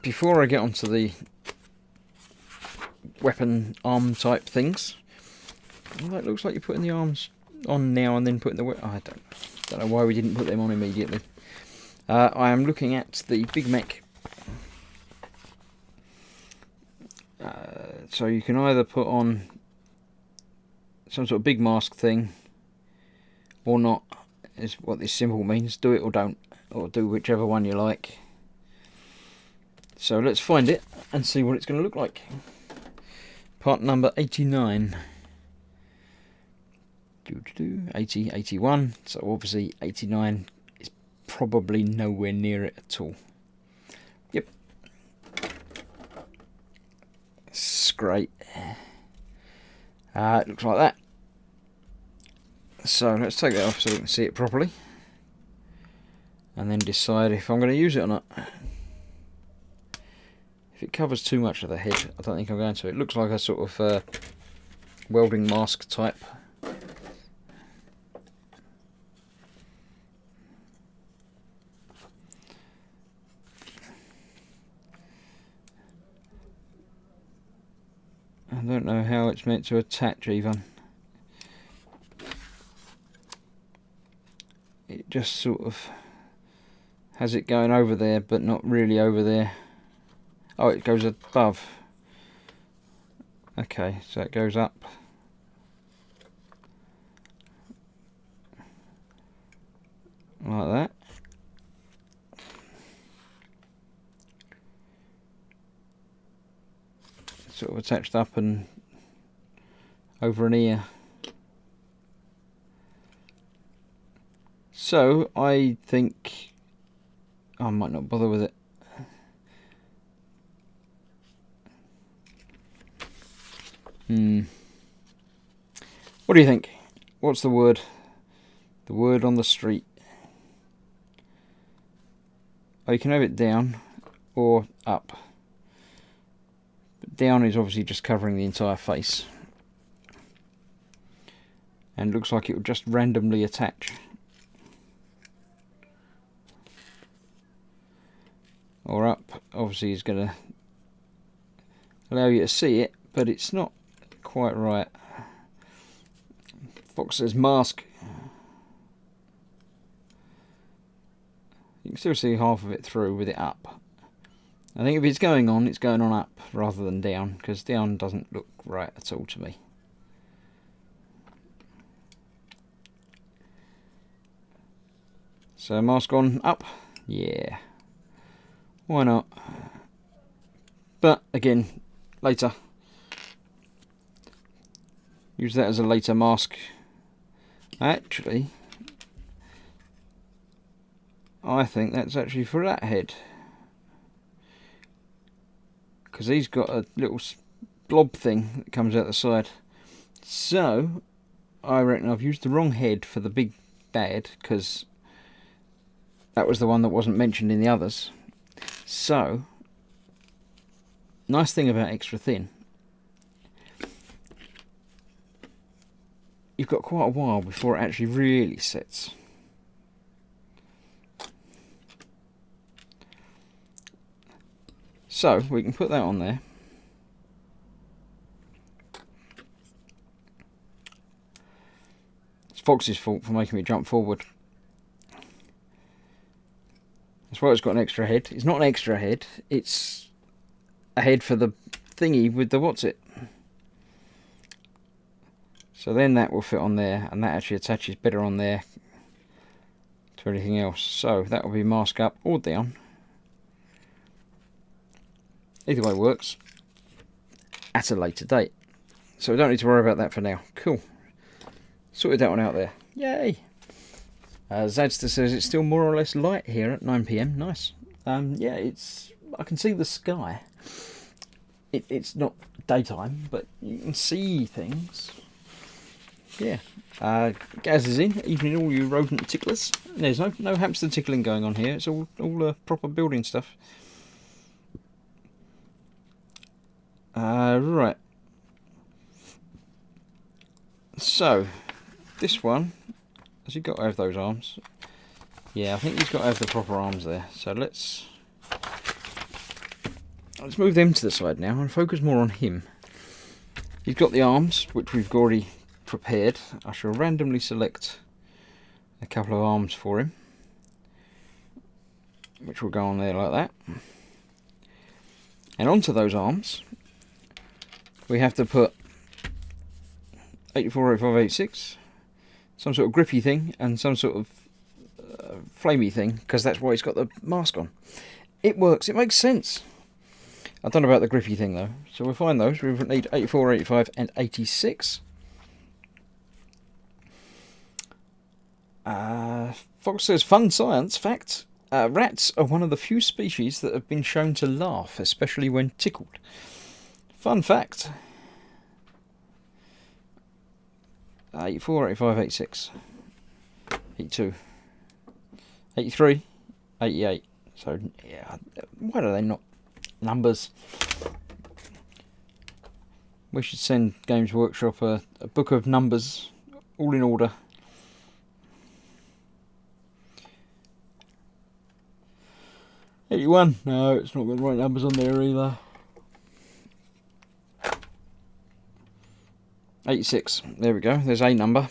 [SPEAKER 1] Before I get onto the weapon arm type things, well, it looks like you're putting the arms on now and then putting the I don't know why we didn't put them on immediately. I am looking at the Big Mech. So you can either put on some sort of big mask thing or not, is what this symbol means. Do it or don't, or do whichever one you like. So let's find it and see what it's going to look like. Part number 89. 80, 81, so obviously 89 is probably nowhere near it at all. Yep. It's great. It looks like that. So let's take that off so we can see it properly. And then decide if I'm going to use it or not. If it covers too much of the head, I don't think I'm going to. It looks like a sort of welding mask type. don't know how it's meant to attach even. It just sort of has it going over there, but not really over there. Oh, it goes above. Okay, so it goes up. Like that. Sort of attached up and over an ear. So I think I might not bother with it. What do you think? What's the word? The word on the street. Oh, you can have it down or up. But down is obviously just covering the entire face. And it looks like it will just randomly attach. Or up, obviously, is going to allow you to see it, but it's not quite right. Fox says mask. You can still see half of it through with it up. I think if it's going on up rather than down, because down doesn't look right at all to me. So mask on, up, yeah. Why not? But again, later. Use that as a later mask. Actually, I think that's actually for that head. Because he's got a little blob thing that comes out the side. So, I reckon I've used the wrong head for the big bad, because that was the one that wasn't mentioned in the others. So, nice thing about extra thin, you've got quite a while before it actually really sets. So, we can put that on there. It's Fox's fault for making me jump forward. That's why it's got an extra head. It's not an extra head, it's a head for the thingy with the what's it. So then that will fit on there, and that actually attaches better on there to anything else. So that will be mask up or down. Either way works at a later date. So we don't need to worry about that for now. Cool. Sorted that one out there. Yay! Zadster says it's still more or less light here at 9 PM. Nice. Yeah, I can see the sky. It's not daytime, but you can see things. Yeah. Gaz is in. Evening, all you rodent ticklers. There's no hamster tickling going on here. It's all proper building stuff. Right. So, this one, has he got to have those arms? Yeah, I think he's got to have the proper arms there. So let's move them to the side now and focus more on him. He's got the arms, which we've already prepared. I shall randomly select a couple of arms for him, which will go on there like that. And onto those arms, we have to put 84, 85, 86, some sort of grippy thing, and some sort of flamey thing, because that's why he's got the mask on. It works, it makes sense. I don't know about the grippy thing though, so we'll find those. We need 84, 85, and 86. Fox says, fun science fact. Rats are one of the few species that have been shown to laugh, especially when tickled. Fun fact. 84, 85, 86, 82, 83, 88. So, yeah, why do they not numbers? We should send Games Workshop a book of numbers, all in order. $81. No, it's not got the right numbers on there either. 86. There we go. There's a number.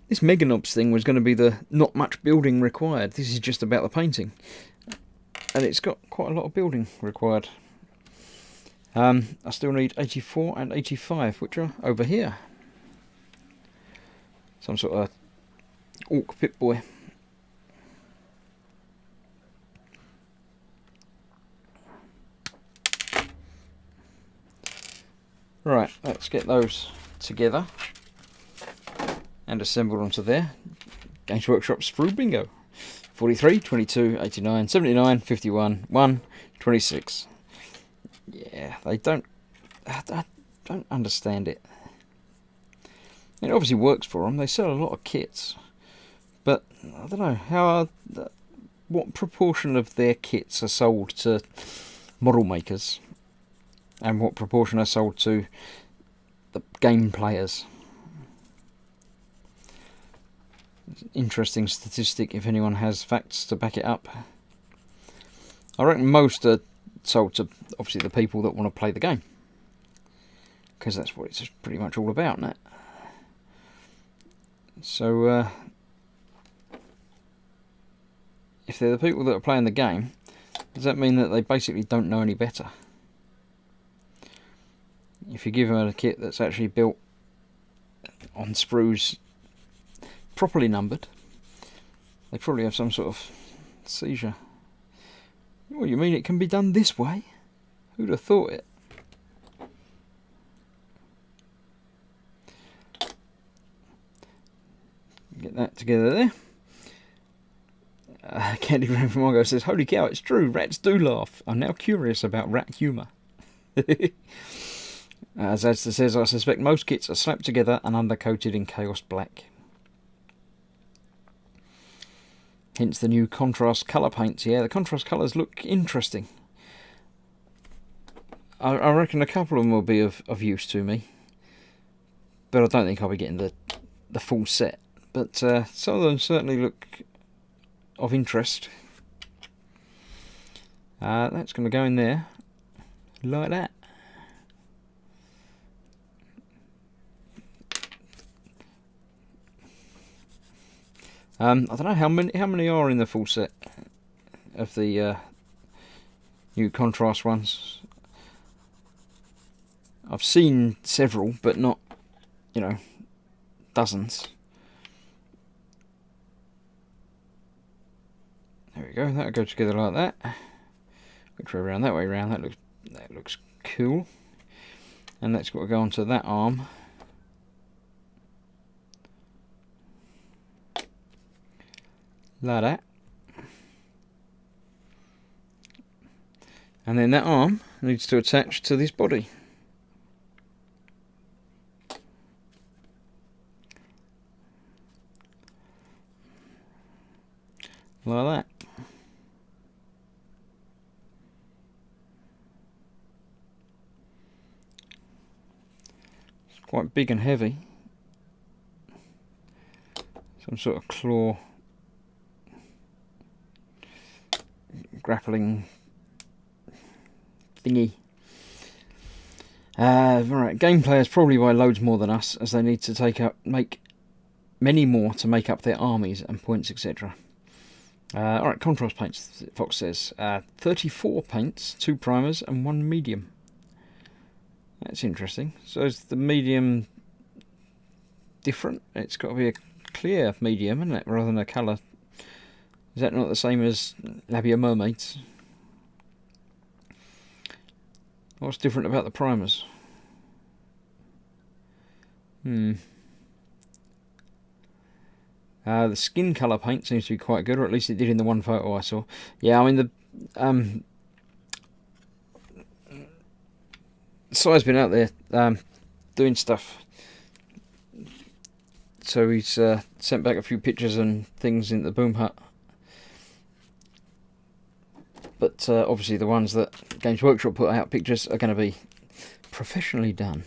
[SPEAKER 1] This Mega Knobs thing was going to be the not much building required. This is just about the painting. And it's got quite a lot of building required. I still need 84 and 85, which are over here. Some sort of Orc Pip-Boy. Right, let's get those together and assembled onto there. Games Workshop Sprue Bingo. 43, 22, 89, 79, 51, 1, 26. Yeah, I don't understand it. It obviously works for them. They sell a lot of kits, but I don't know what proportion of their kits are sold to model makers, and what proportion are sold to the game players. Interesting statistic if anyone has facts to back it up. I reckon most are sold to obviously the people that want to play the game, because that's what it's pretty much all about, isn't it? So if they're the people that are playing the game, does that mean that they basically don't know any better? If you give them a kit that's actually built on sprues properly numbered, they probably have some sort of seizure. What, you mean it can be done this way? Who'd have thought it? Get that together there. Candy Graham from Argo says, "Holy cow, it's true, rats do laugh. I'm now curious about rat humour." As Azta says, "I suspect most kits are slapped together and undercoated in Chaos Black. Hence the new contrast colour paints." Yeah, the contrast colours look interesting. I reckon a couple of them will be of use to me, but I don't think I'll be getting the full set. But some of them certainly look of interest. That's going to go in there like that. I don't know how many are in the full set of the new contrast ones. I've seen several, but not, dozens. There we go. That'll go together like that. Which way around? That way around. That looks cool. And that's got to go onto that arm. Like that. And then that arm needs to attach to this body. Like that. It's quite big and heavy. Some sort of claw grappling thingy. Right, game players probably buy loads more than us, as they need to make many more to make up their armies and points, etc. Alright, contrast paints, Fox says. 34 paints, 2 primers and 1 medium. That's interesting. So is the medium different? It's got to be a clear medium, isn't it, rather than a colour. Is that not the same as Labia Mermaids? What's different about the primers? The skin colour paint seems to be quite good, or at least it did in the one photo I saw. Yeah, I mean, the Si's been out there doing stuff. So he's sent back a few pictures and things in the Boom Hut. But obviously the ones that Games Workshop put out pictures are going to be professionally done.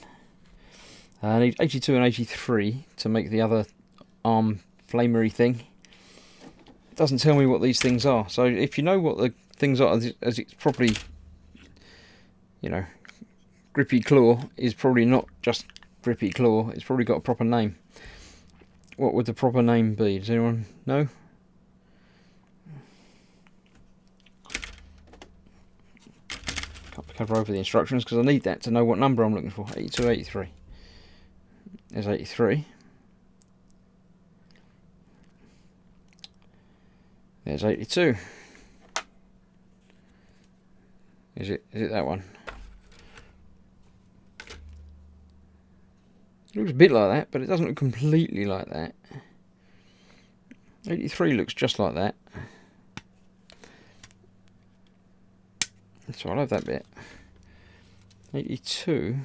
[SPEAKER 1] I need 82 and 83 to make the other arm flamery thing. doesn't tell me what these things are. So if you know what the things are, as it's probably, you know, Grippy Claw is probably not just Grippy Claw, it's probably got a proper name. What would the proper name be? Does anyone know? Can't cover over the instructions because I need that to know what number I'm looking for. 82, 83. There's 83. There's 82. Is it that one? It looks a bit like that, but it doesn't look completely like that. 83 looks just like that. So I'll have that bit. 82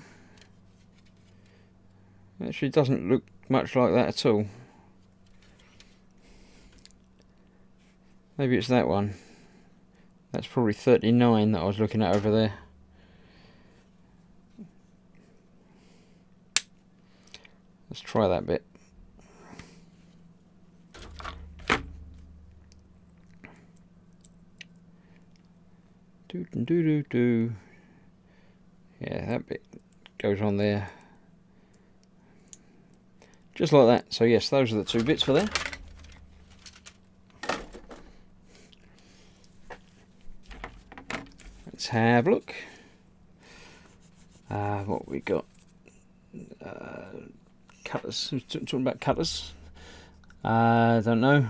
[SPEAKER 1] actually doesn't look much like that at all. Maybe it's that one. That's probably 39 that I was looking at over there. Let's try that bit. Do. Yeah, that bit goes on there. Just like that. So yes, those are the two bits for there. Let's have a look. What we got? Cutters. Who's talking about cutters? I don't know.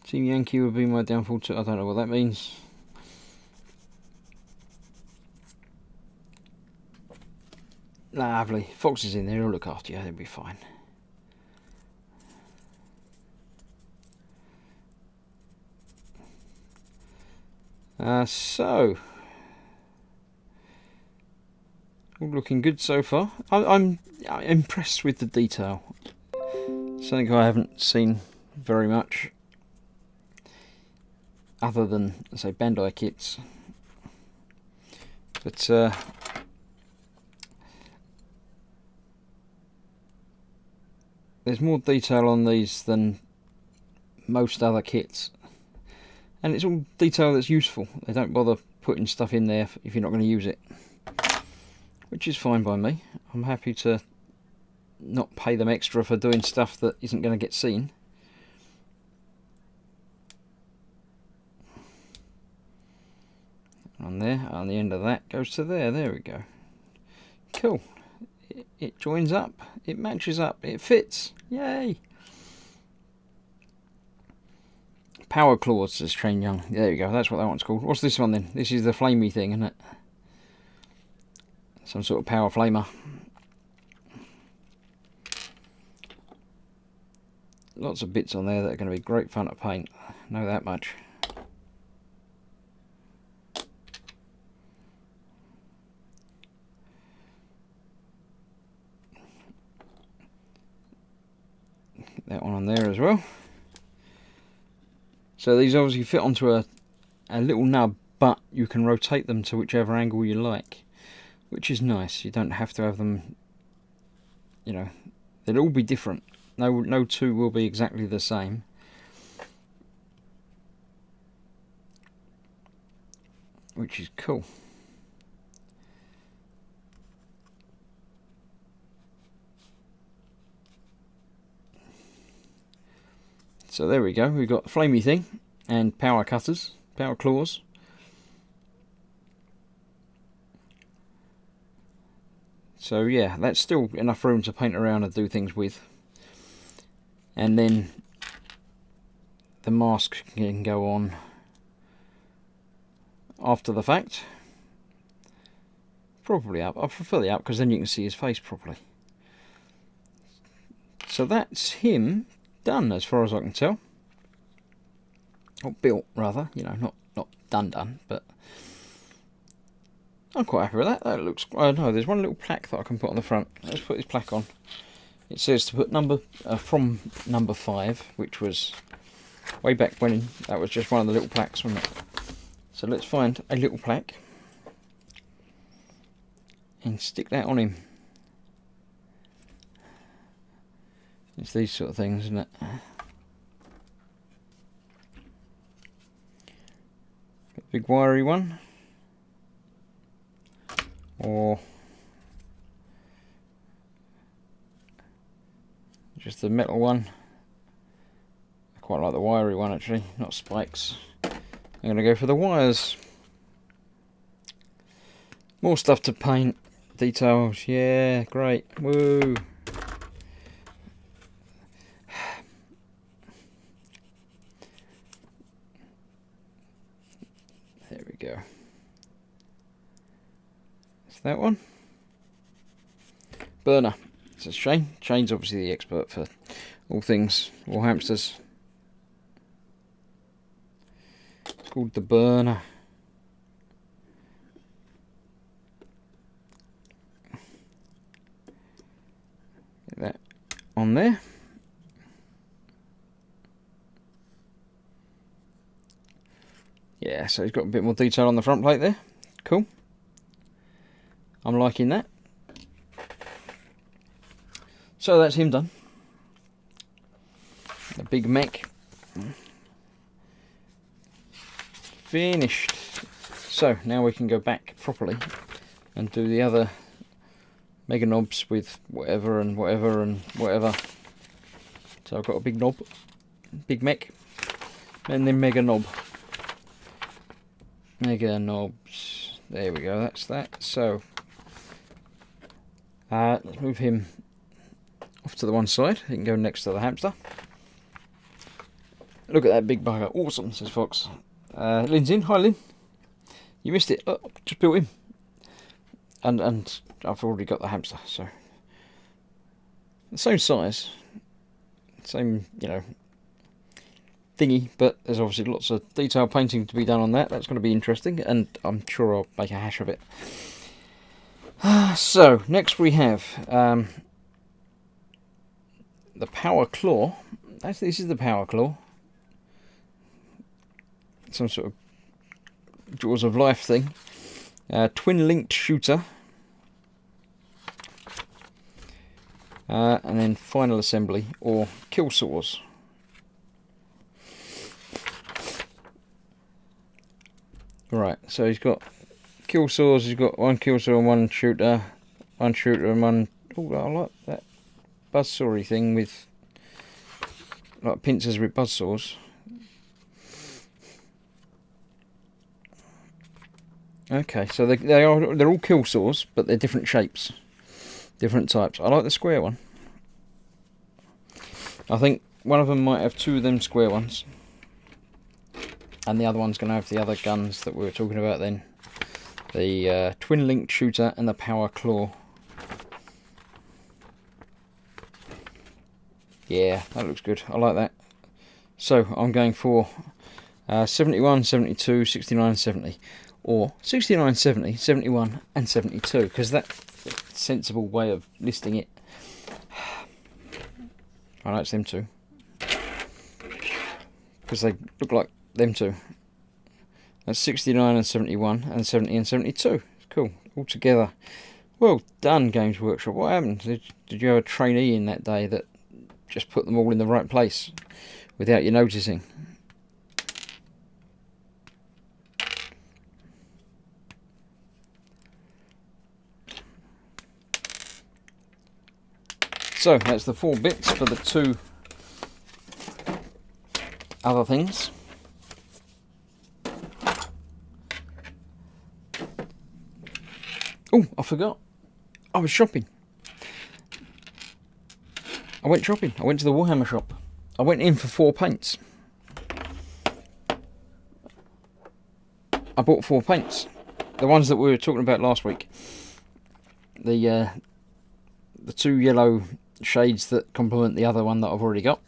[SPEAKER 1] Team Yankee would be my downfall too. I don't know what that means. Lovely. Fox is in there. He'll look after you. They'll be fine. So all looking good so far. I'm impressed with the detail. Something I haven't seen very much, other than, say, Bandai kits. But there's more detail on these than most other kits. And it's all detail that's useful. They don't bother putting stuff in there if you're not going to use it. Which is fine by me. I'm happy to not pay them extra for doing stuff that isn't going to get seen. On there, on the end of that goes to there. There we go. Cool. It joins up. It matches up. It fits. Yay! Power Claws, says Train Young. There you go, that's what that one's called. What's this one then? This is the flamey thing, isn't it? Some sort of power flamer. Lots of bits on there that are going to be great fun to paint. Know that much. That one on there as well. So these obviously fit onto a little nub, but you can rotate them to whichever angle you like, which is nice. You don't have to have them, you know, they'll all be different. No two will be exactly the same. Which is cool. So there we go, we've got flamey thing and power cutters, power claws. So yeah, that's still enough room to paint around and do things with. And then the mask can go on after the fact. Probably up. I prefer the up because then you can see his face properly. So that's him done as far as I can tell. Or built rather, you know, not done, but I'm quite happy with that. That looks, oh no, there's one little plaque that I can put on the front. Let's put this plaque on. It says to put from number 5, which was way back when. That was just one of the little plaques, wasn't it? So let's find a little plaque. and stick that on him. It's these sort of things, isn't it? A big wiry one, or just the metal one. I quite like the wiry one actually, not spikes. I'm going to go for the wires. More stuff to paint, details, yeah, great, woo. There we go. It's that one. Burner. It's a Shane. Shane's obviously the expert for all things Warhamsters. It's called the burner. Get that on there. Yeah, so he's got a bit more detail on the front plate there. Cool. I'm liking that. So that's him done. The big mech. Finished. So now we can go back properly and do the other mega knobs with whatever and whatever and whatever. So I've got a big knob, big mech, and then mega knob. Mega knobs. There we go, that's that. So let's move him off to the one side. He can go next to the hamster. Look at that big bugger. Awesome, says Fox. Lynn's in. Hi, Lynn. You missed it. Oh, just built him. And I've already got the hamster, so the same size, same, you know, thingy, but there's obviously lots of detail painting to be done on that. That's going to be interesting, and I'm sure I'll make a hash of it. So next we have the power claw. Actually, this is the power claw. Some sort of Jaws of Life thing. Twin linked shooter. And then final assembly, or kill saws. Right, so he's got kill saws, he's got one kill saw and one shooter and one... Oh, I like that buzzsaw-y thing with like pincers with buzzsaws. Okay, so they're all kill saws, but they're different shapes, different types. I like the square one. I think one of them might have two of them square ones, and the other one's going to have the other guns that we were talking about then. The twin linked shooter and the power claw. Yeah, that looks good. I like that. So I'm going for 71, 72, 69, 70. Or 69, 70, 71 and 72, because that's a sensible way of listing it. I know it's them two, because they look like them two. That's 69 and 71 and 70 and 72. Cool, all together. Well done, Games Workshop. What happened? Did you have a trainee in that day that just put them all in the right place without you noticing? So that's the 4 bits for the 2 other things. Oh, I forgot. I was shopping. I went shopping. I went to the Warhammer shop. I went in for 4 paints. I bought 4 paints. The ones that we were talking about last week. The 2 yellow shades that complement the other one that I've already got,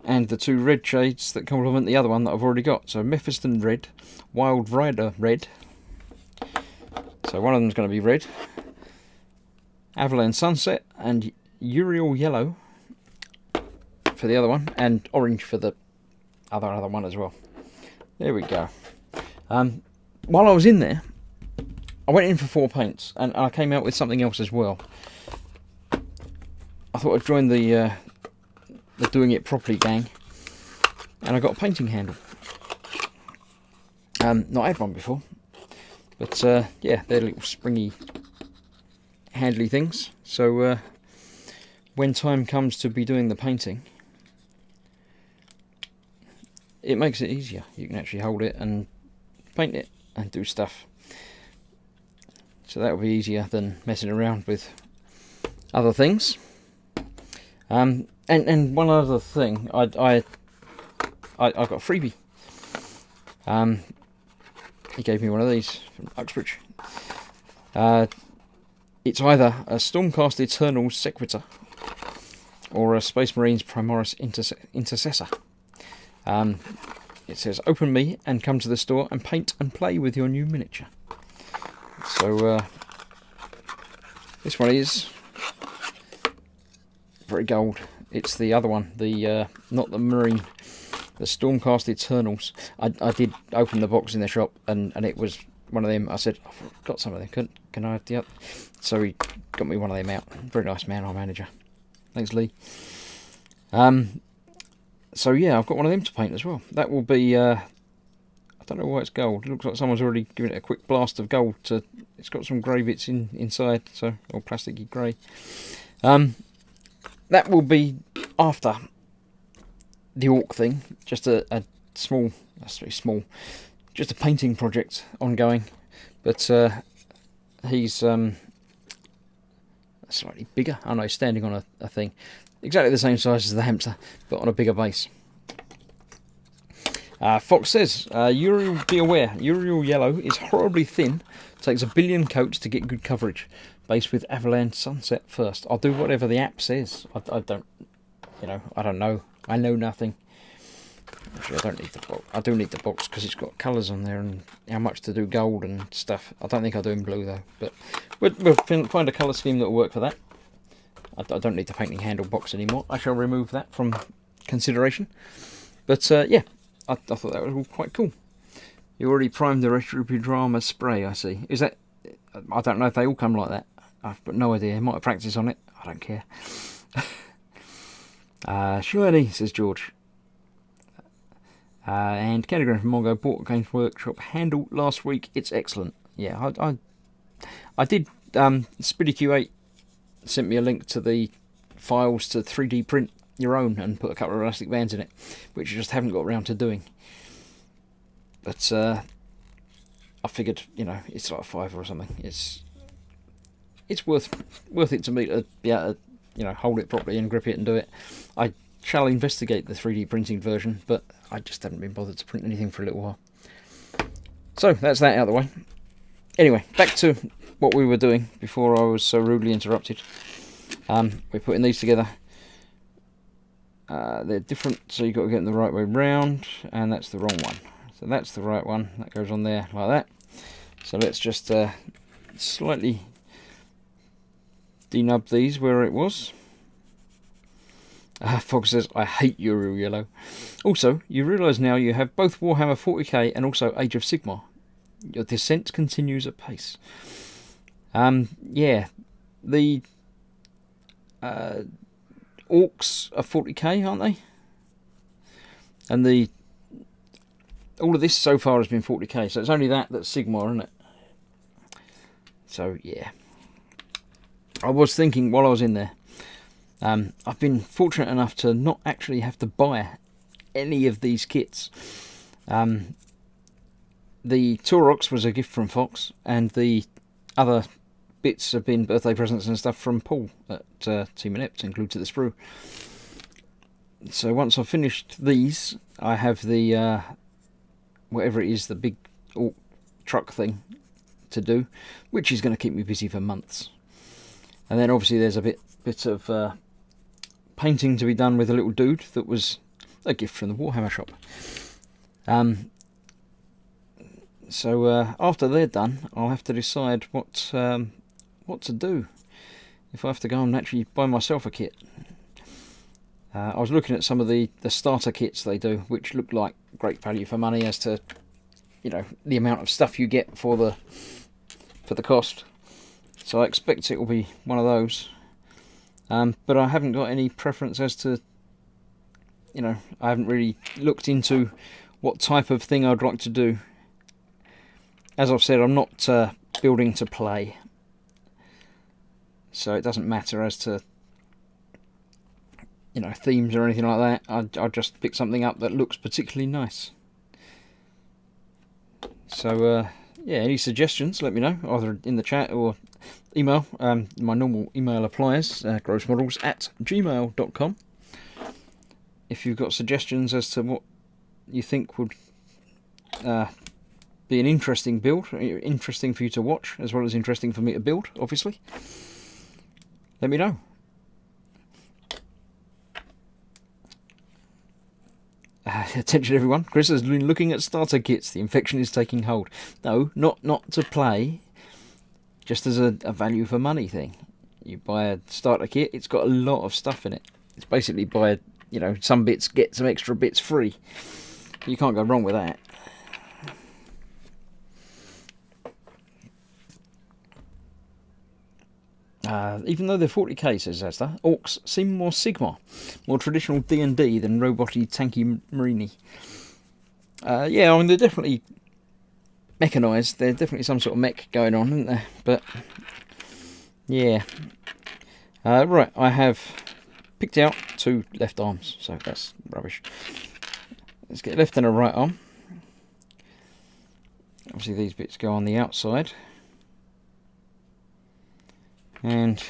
[SPEAKER 1] and the 2 red shades that complement the other one that I've already got. So Mephiston red, Wild Rider red, so one of them's going to be red, Avalon Sunset and Uriel yellow for the other one, and orange for the other one as well. There we go. While I was in there, I went in for 4 paints, and I came out with something else as well. I thought I'd join the Doing It Properly gang, and I got a painting handle. Not had one before, but yeah, they're little springy, handly things. So when time comes to be doing the painting, it makes it easier. You can actually hold it and paint it and do stuff. So that will be easier than messing around with other things. And one other thing, I got a freebie. He gave me one of these from Uxbridge. It's either a Stormcast Eternals Sequitur or a Space Marines Primaris Intercessor. It says, open me and come to the store and paint and play with your new miniature. So this one is very gold. It's the other one, the not the Marine, the Stormcast Eternals. I did open the box in the shop, and it was one of them. I said, I've got some of them. Can I have the other? So he got me one of them out. Very nice man, our manager. Thanks, Lee. So yeah, I've got one of them to paint as well. That will be. I don't know why it's gold. It looks like someone's already given it a quick blast of gold. It's got some grey bits inside, so all plasticky grey. That will be after the Orc thing. Just a small, that's very small, just a painting project ongoing. But he's slightly bigger. I know, standing on a thing. Exactly the same size as the hamster, but on a bigger base. Fox says, Uriel, be aware, Uriel Yellow is horribly thin, takes a billion coats to get good coverage. Base with Avalanche Sunset first. I'll do whatever the app says. I don't, I don't know. I know nothing. Actually, I don't need the box. I do need the box because it's got colours on there and how much to do gold and stuff. I don't think I'll do in blue though, but we'll find a colour scheme that will work for that. I don't need the painting handle box anymore. I shall remove that from consideration. But yeah, I thought that was all quite cool. You already primed the Retribute Drama spray, I see. Is that... I don't know if they all come like that. I've got no idea. I might have practiced on it. I don't care. Shiny, says George. And Candygram from Mongo bought Games Workshop handle last week. It's excellent. Yeah, I did. Spiddy Q8 sent me a link to the files to 3D print your own and put a couple of elastic bands in it, which I just haven't got around to doing. But I figured, it's like a $5 or something. It's worth it to me to be able to, hold it properly and grip it and do it. I shall investigate the 3D printing version, but I just haven't been bothered to print anything for a little while. So that's that out of the way. Anyway, back to what we were doing before I was so rudely interrupted. We're putting these together. They're different, so you've got to get them the right way round, and that's the wrong one. So that's the right one. That goes on there like that. So let's just slightly denub these where it was. Fox says, I hate Uriel Yellow. Also, you realise now you have both Warhammer 40k and also Age of Sigmar. Your descent continues apace. Yeah, the Orcs are 40k, aren't they? And all of this so far has been 40k, so it's only that's Sigmar, isn't it? So yeah, I was thinking while I was in there, I've been fortunate enough to not actually have to buy any of these kits. The Taurox was a gift from Fox, and the other bits have been birthday presents and stuff from Paul at Team Inept, included to the sprue. So once I've finished these, I have the whatever it is, the big Orc truck thing to do, which is going to keep me busy for months. And then obviously there's a bit of painting to be done with a little dude that was a gift from the Warhammer shop. So after they're done, I'll have to decide what to do. If I have to go and actually buy myself a kit. I was looking at some of the starter kits they do, which look like great value for money as to, the amount of stuff you get for for the cost. So I expect it will be one of those. But I haven't got any preference as to, I haven't really looked into what type of thing I'd like to do. As I've said, I'm not building to play. So it doesn't matter as to, themes or anything like that. I'll just pick something up that looks particularly nice. So, yeah, any suggestions, let me know, either in the chat or email. My normal email applies, grossmodels@gmail.com. If you've got suggestions as to what you think would be an interesting build, interesting for you to watch, as well as interesting for me to build, obviously, let me know. Attention everyone, Chris has been looking at starter kits. The infection is taking hold. No, not to play, just as a value for money thing. You buy a starter kit, it's got a lot of stuff in it. It's basically buy, some bits, get some extra bits free. You can't go wrong with that. Even though they're 40k, says Asda, orcs seem more Sigma, more traditional D&D than roboty tanky marini. Yeah, I mean, they're definitely mechanised. There's definitely some sort of mech going on, isn't there? But, yeah. Right, I have picked out 2 left arms, so that's rubbish. Let's get a left and a right arm. Obviously these bits go on the outside. And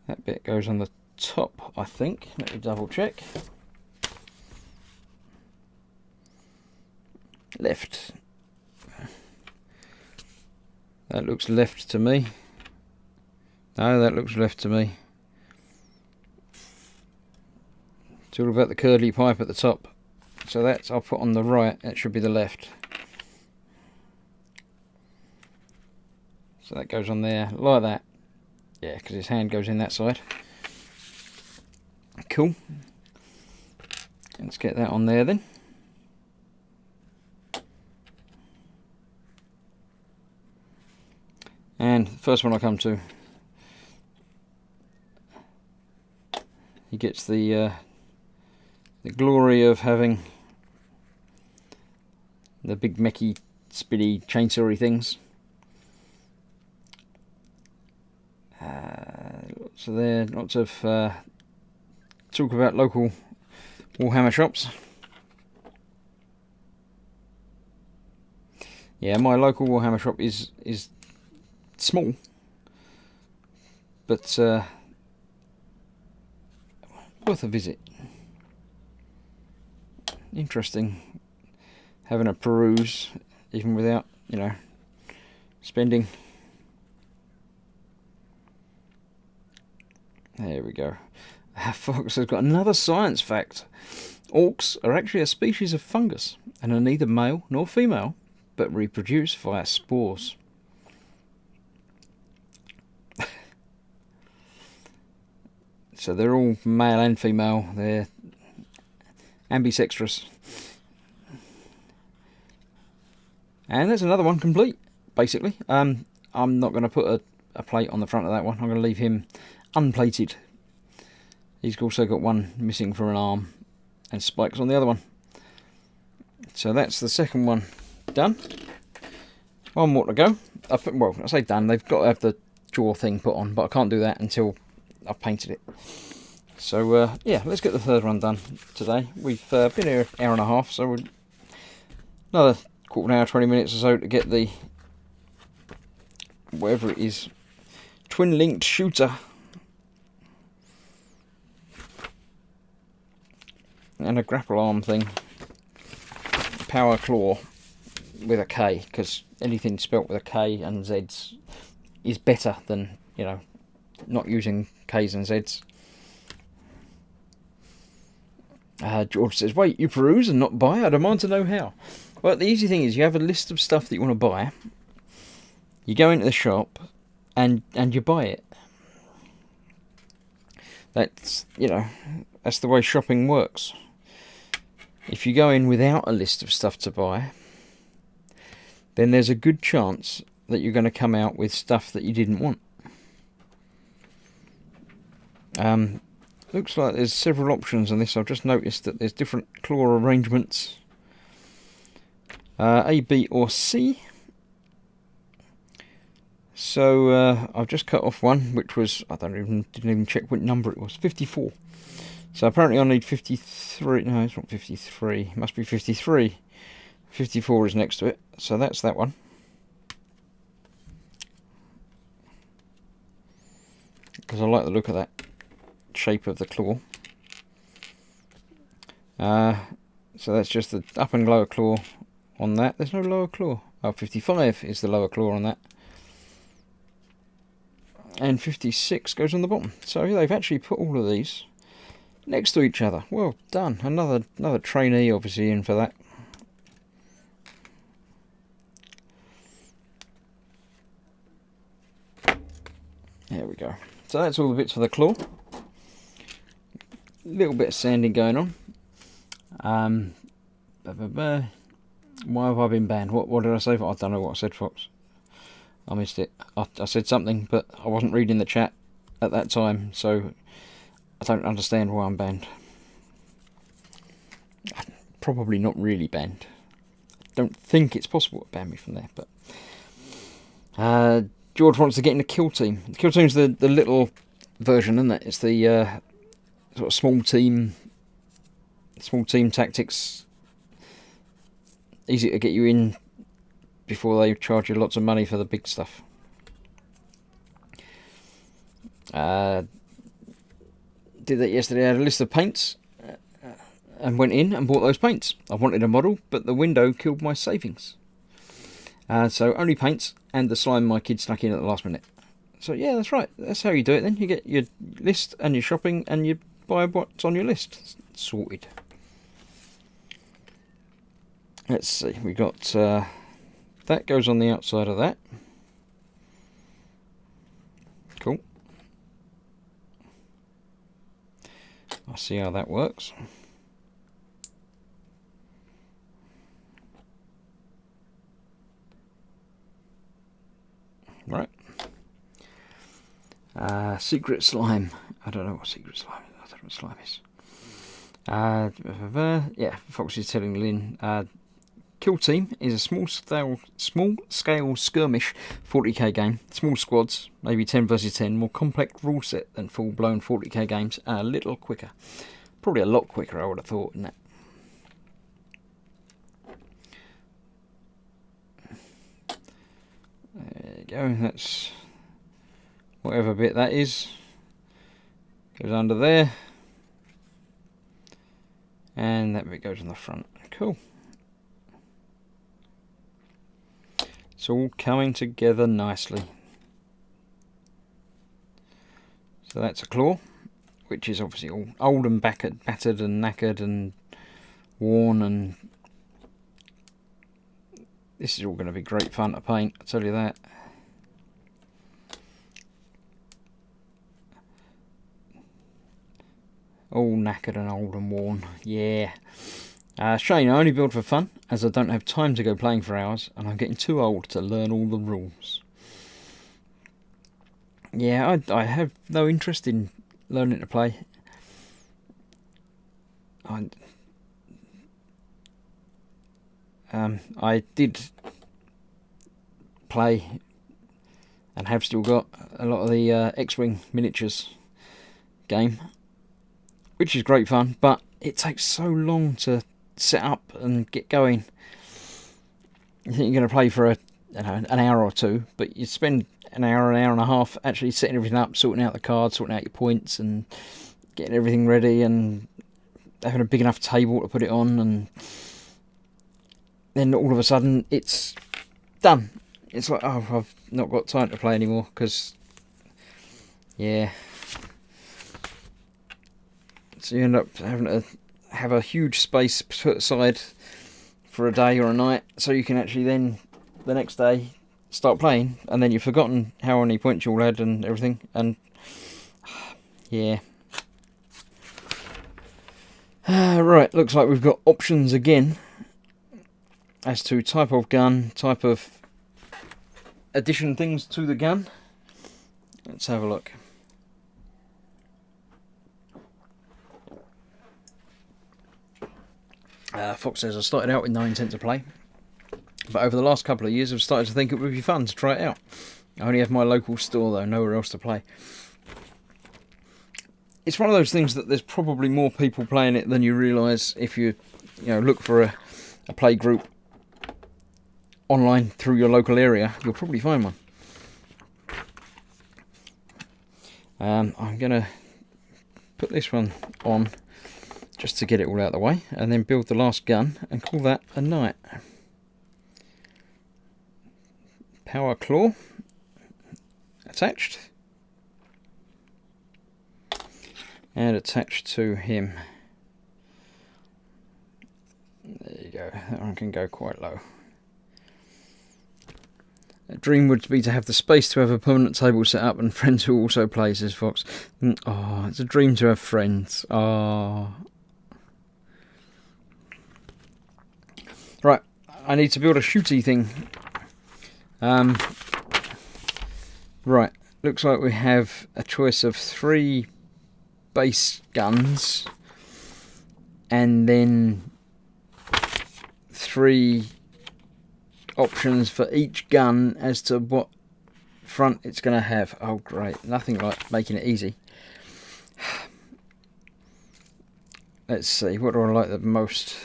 [SPEAKER 1] that bit goes on the top, I think. Let me double check. Left. That looks left to me. No, that looks left to me. It's all about the curly pipe at the top. So that's, I'll put on the right, that should be the left. So that goes on there, like that. Yeah, because his hand goes in that side. Cool. Let's get that on there then. And the first one I come to, he gets the glory of having the big mechy, spinny, chainsawy things. So there, lots of talk about local Warhammer shops. Yeah, my local Warhammer shop is small, but worth a visit. Interesting having a peruse, even without, spending. There we go. Fox has got another science fact. Orcs are actually a species of fungus and are neither male nor female, but reproduce via spores. So they're all male and female. They're ambisextrous. And there's another one complete, basically. I'm not going to put a plate on the front of that one. I'm going to leave him unplated. He's also got one missing from an arm and spikes on the other one. So that's the second one done. One more to go. Well, I say done, they've got to have the jaw thing put on, but I can't do that until I've painted it. So yeah, let's get the third one done today. We've been here an hour and a half, so we're another quarter of an hour, 20 minutes or so to get the, whatever it is, twin linked shooter. And a grapple arm thing. Power claw with a K, because anything spelt with a K and Z's is better than, not using K's and Z's. George says, wait, you peruse and not buy? I demand to know how. Well, the easy thing is you have a list of stuff that you want to buy. You go into the shop and you buy it. That's, that's the way shopping works. If you go in without a list of stuff to buy, then there's a good chance that you're going to come out with stuff that you didn't want. Looks like there's several options on this. I've just noticed that there's different claw arrangements. A, B or C. So I've just cut off one, which was, didn't even check what number it was, 54. So apparently I need 53, no it's not 53, it must be 53. 54 is next to it, so that's that one. Because I like the look of that shape of the claw. So that's just the upper and lower claw on that. There's no lower claw. Oh, 55 is the lower claw on that. And 56 goes on the bottom. So they've actually put all of these next to each other. Well done. Another trainee obviously in for that. There we go. So that's all the bits for the claw. Little bit of sanding going on. Why have I been banned? What did I say? I don't know what I said, Fox. I missed it. I said something, but I wasn't reading the chat at that time, so I don't understand why I'm banned. Probably not really banned. I don't think it's possible to ban me from there, but George wants to get in the kill team. The kill team's the little version, isn't it? It's the sort of small team tactics. Easy to get you in before they charge you lots of money for the big stuff. Did that yesterday. I had a list of paints and went in and bought those paints. I wanted a model, but the window killed my savings. So only paints and the slime my kid snuck in at the last minute. So yeah, that's right. That's how you do it then. You get your list and your shopping and you buy what's on your list. Sorted. Let's see. We got that goes on the outside of that. Cool. I'll see how that works. Right. Secret slime. I don't know what secret slime is. I don't know what slime is. Yeah, Fox is telling Lynn. Kill Team is a small scale skirmish 40k game. Small squads, maybe 10 versus 10. More complex rule set than full blown 40k games. A little quicker. Probably a lot quicker, I would have thought, isn't it? There you go. That's whatever bit that is. Goes under there. And that bit goes on the front. Cool. It's all coming together nicely. So that's a claw, which is obviously all old and battered and knackered and worn, and this is all going to be great fun to paint, I tell you that. All knackered and old and worn, yeah. Shane, I only build for fun, as I don't have time to go playing for hours, and I'm getting too old to learn all the rules. Yeah, I have no interest in learning to play. I did play, and have still got, a lot of the X-Wing miniatures game, which is great fun, but it takes so long to set up and get going. You think you're going to play for an hour or two, but you spend an hour and a half actually setting everything up, sorting out the cards, sorting out your points, and getting everything ready, and having a big enough table to put it on, and then all of a sudden it's done. It's like, oh, I've not got time to play anymore, because, yeah. So you end up having to have a huge space put aside for a day or a night, so you can actually then the next day start playing, and then you've forgotten how many points you all had and everything, and yeah. Right, looks like we've got options again as to type of gun, type of addition things to the gun. Let's have a look. Fox says, I started out with no intent to play, but over the last couple of years I've started to think it would be fun to try it out. I only have my local store though, nowhere else to play. It's one of those things that there's probably more people playing it than you realise. If you look for a play group online through your local area, you'll probably find one. I'm going to put this one on just to get it all out of the way, and then build the last gun and call that a night. Power claw attached, and attached to him. There you go, that one can go quite low. A dream would be to have the space to have a permanent table set up and friends who also play, says Fox. Oh, it's a dream to have friends. Oh. Right, I need to build a shooty thing. Right, looks like we have a choice of 3 base guns and then 3 options for each gun as to what front it's going to have. Oh great, nothing like making it easy. Let's see, what do I like the most?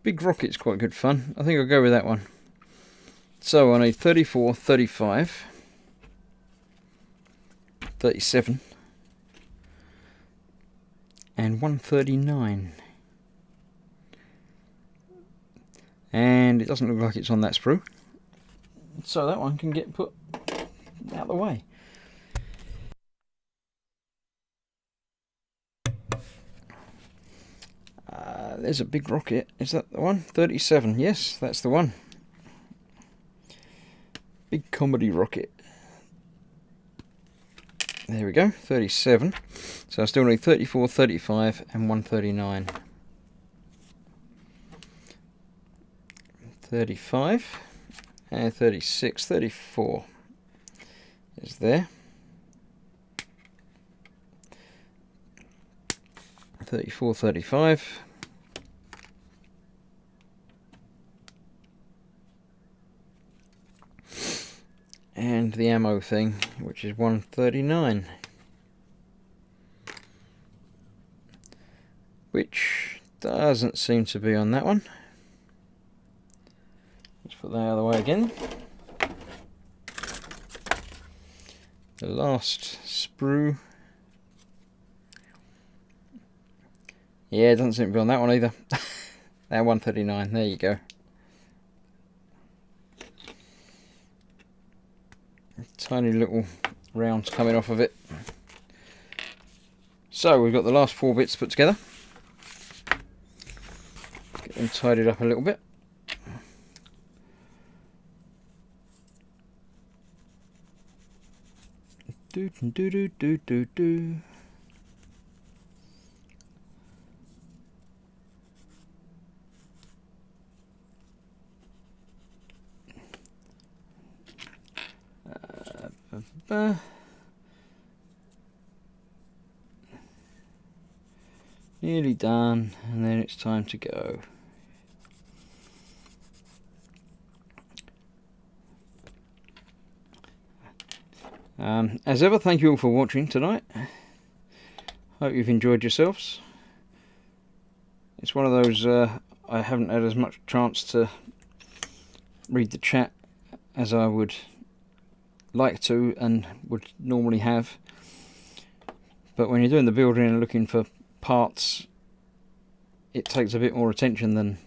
[SPEAKER 1] Big rocket's quite good fun. I think I'll go with that one. So I need 34, 35, 37 and 139. And it doesn't look like it's on that sprue, so that one can get put out of the way. There's a big rocket. Is that the one? 37. Yes, that's the one. Big comedy rocket. There we go. 37. So I still need 34, 35 and 139. 35 and 36. 34 is there. 34, 35. And the ammo thing, which is 139. Which doesn't seem to be on that one. Let's put that out of the way again. The last sprue. Yeah, it doesn't seem to be on that one either. That 139, there you go. Tiny little rounds coming off of it. So we've got the last 4 bits put together. Get them tidied up a little bit. Do do do do do do. Nearly done, and then it's time to go. As ever, thank you all for watching tonight. Hope you've enjoyed yourselves. It's one of those I haven't had as much chance to read the chat as I would like to and would normally have, but when you're doing the building and looking for parts, it takes a bit more attention than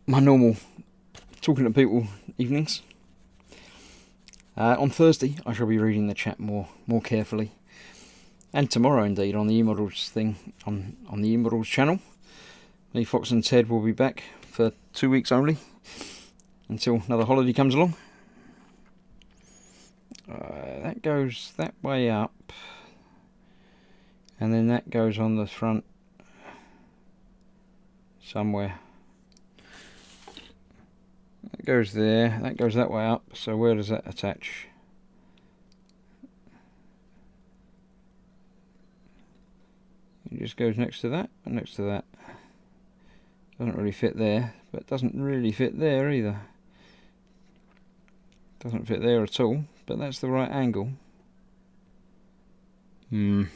[SPEAKER 1] my normal talking to people evenings. On Thursday I shall be reading the chat more carefully, and tomorrow indeed on the eModels thing on the eModels channel. Me, Fox and Ted will be back for 2 weeks only, until another holiday comes along. That goes that way up, and then that goes on the front somewhere. That goes there, that goes that way up, so where does that attach? It just goes next to that and next to that. Doesn't really fit there, but doesn't really fit there either. Doesn't fit there at all, but that's the right angle. Let's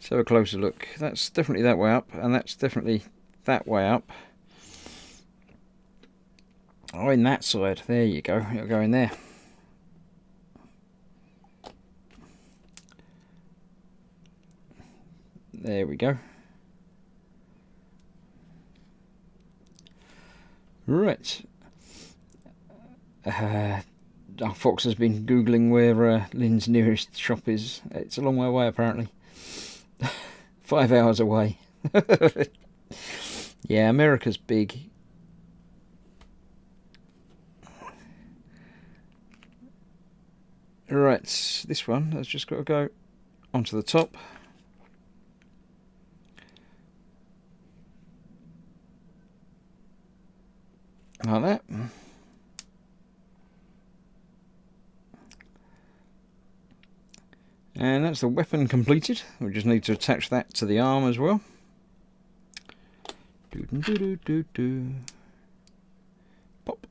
[SPEAKER 1] have a closer look. That's definitely that way up, and that's definitely that way up. Oh, in that side. There you go. It'll go in there. There we go. Right. Fox has been googling where Lynn's nearest shop is. It's a long way away, apparently. 5 hours away. Yeah, America's big. Right, this one has just got to go onto the top. Like that. And that's the weapon completed. We just need to attach that to the arm as well. Pop.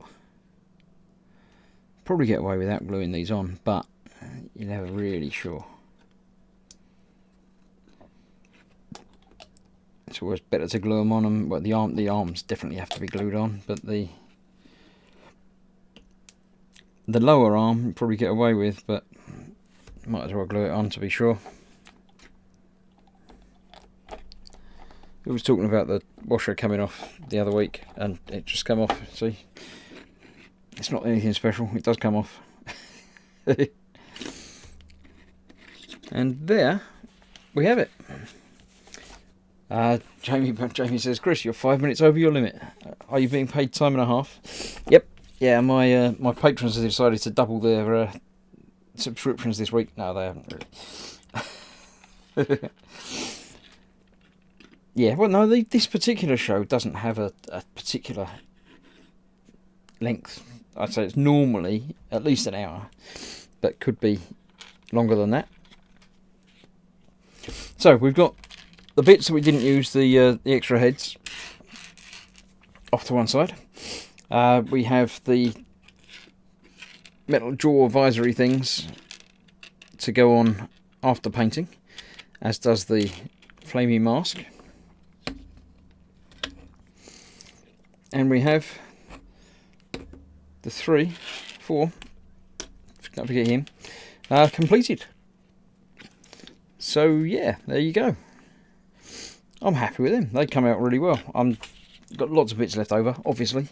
[SPEAKER 1] Probably get away without gluing these on, but you're never really sure. It's always better to glue them on them. Well, the arms definitely have to be glued on, but the lower arm you probably get away with, but might as well glue it on to be sure. I was talking about the washer coming off the other week, and it just come off. See, it's not anything special. It does come off. And there we have it. Jamie says, Chris, you're 5 minutes over your limit. Are you being paid time and a half? Yep. Yeah, my patrons have decided to double their subscriptions this week. No, they haven't really. Yeah, well, no, this particular show doesn't have a particular length. I'd say it's normally at least an hour, but could be longer than that. So we've got the bits that we didn't use, the extra heads, off to one side. We have the metal jaw visory things to go on after painting, as does the flamey mask. And we have the 4, don't forget him, completed. So yeah, there you go. I'm happy with them. They come out really well. Got lots of bits left over, obviously,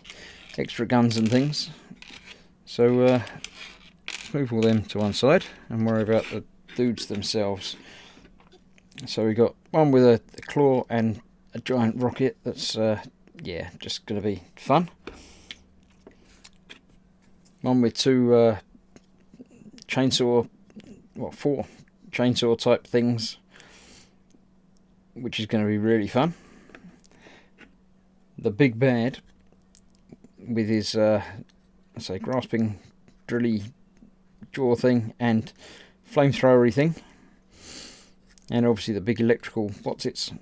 [SPEAKER 1] extra guns and things. So let's move all them to one side and worry about the dudes themselves. So we got one with a claw and a giant rocket. That's yeah, just going to be fun. One with 2 chainsaw, well, 4 chainsaw type things, which is going to be really fun. The big bad with his, I say, grasping, drilly jaw thing and flamethrowery thing, and obviously the big electrical what's-its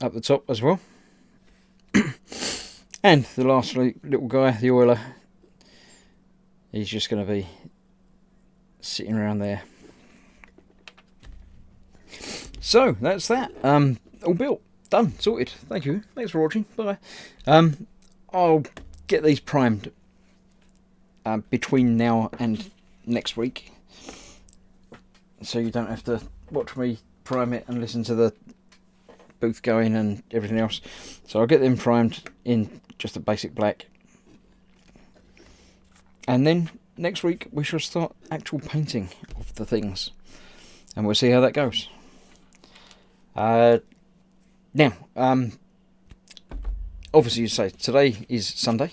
[SPEAKER 1] up the top as well. And the last little guy, the oiler, he's just going to be sitting around there. So that's that. All built, done, sorted. Thank you. Thanks for watching. Bye. I'll get these primed between now and next week, so you don't have to watch me prime it and listen to the booth going and everything else. So I'll get them primed in just a basic black, and then next week we shall start actual painting of the things, and we'll see how that goes. Now, obviously, you say today is Sunday,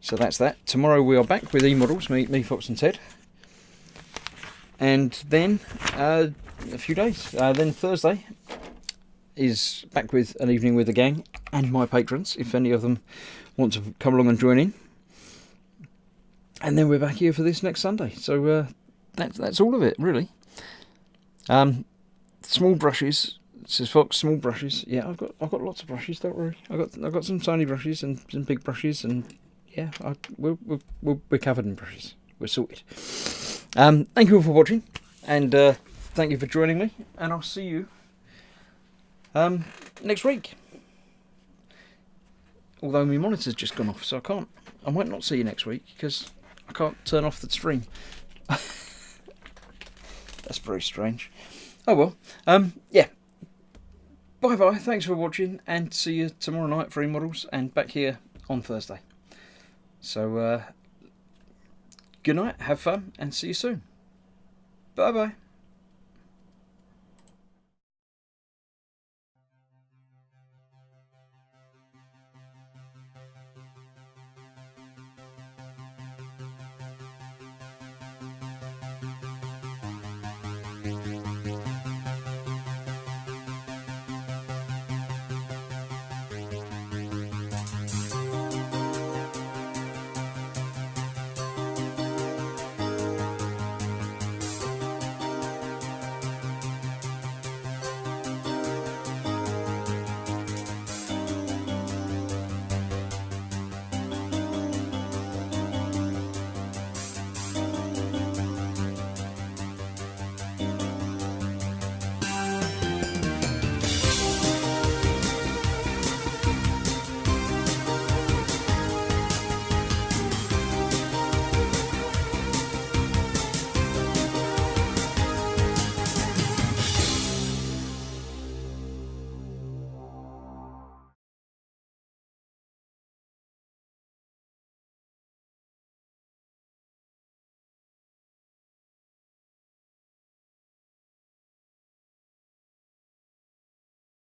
[SPEAKER 1] so that's that. Tomorrow we are back with E-Models, me, Fox and Ted. And then a few days. Then Thursday is back with an evening with the gang and my patrons, if any of them want to come along and join in. And then we're back here for this next Sunday. So that's all of it, really. Small brushes. It says Fox, small brushes. Yeah, I've got lots of brushes. Don't worry. I've got some tiny brushes and some big brushes, and yeah, we're covered in brushes. We're sorted. Thank you all for watching, and thank you for joining me. And I'll see you next week. Although my monitor's just gone off, so I might not see you next week because I can't turn off the stream. That's very strange. Oh well. Yeah. Bye bye. Thanks for watching, and see you tomorrow night for E-Models, and back here on Thursday. So good night, have fun, and see you soon. Bye bye.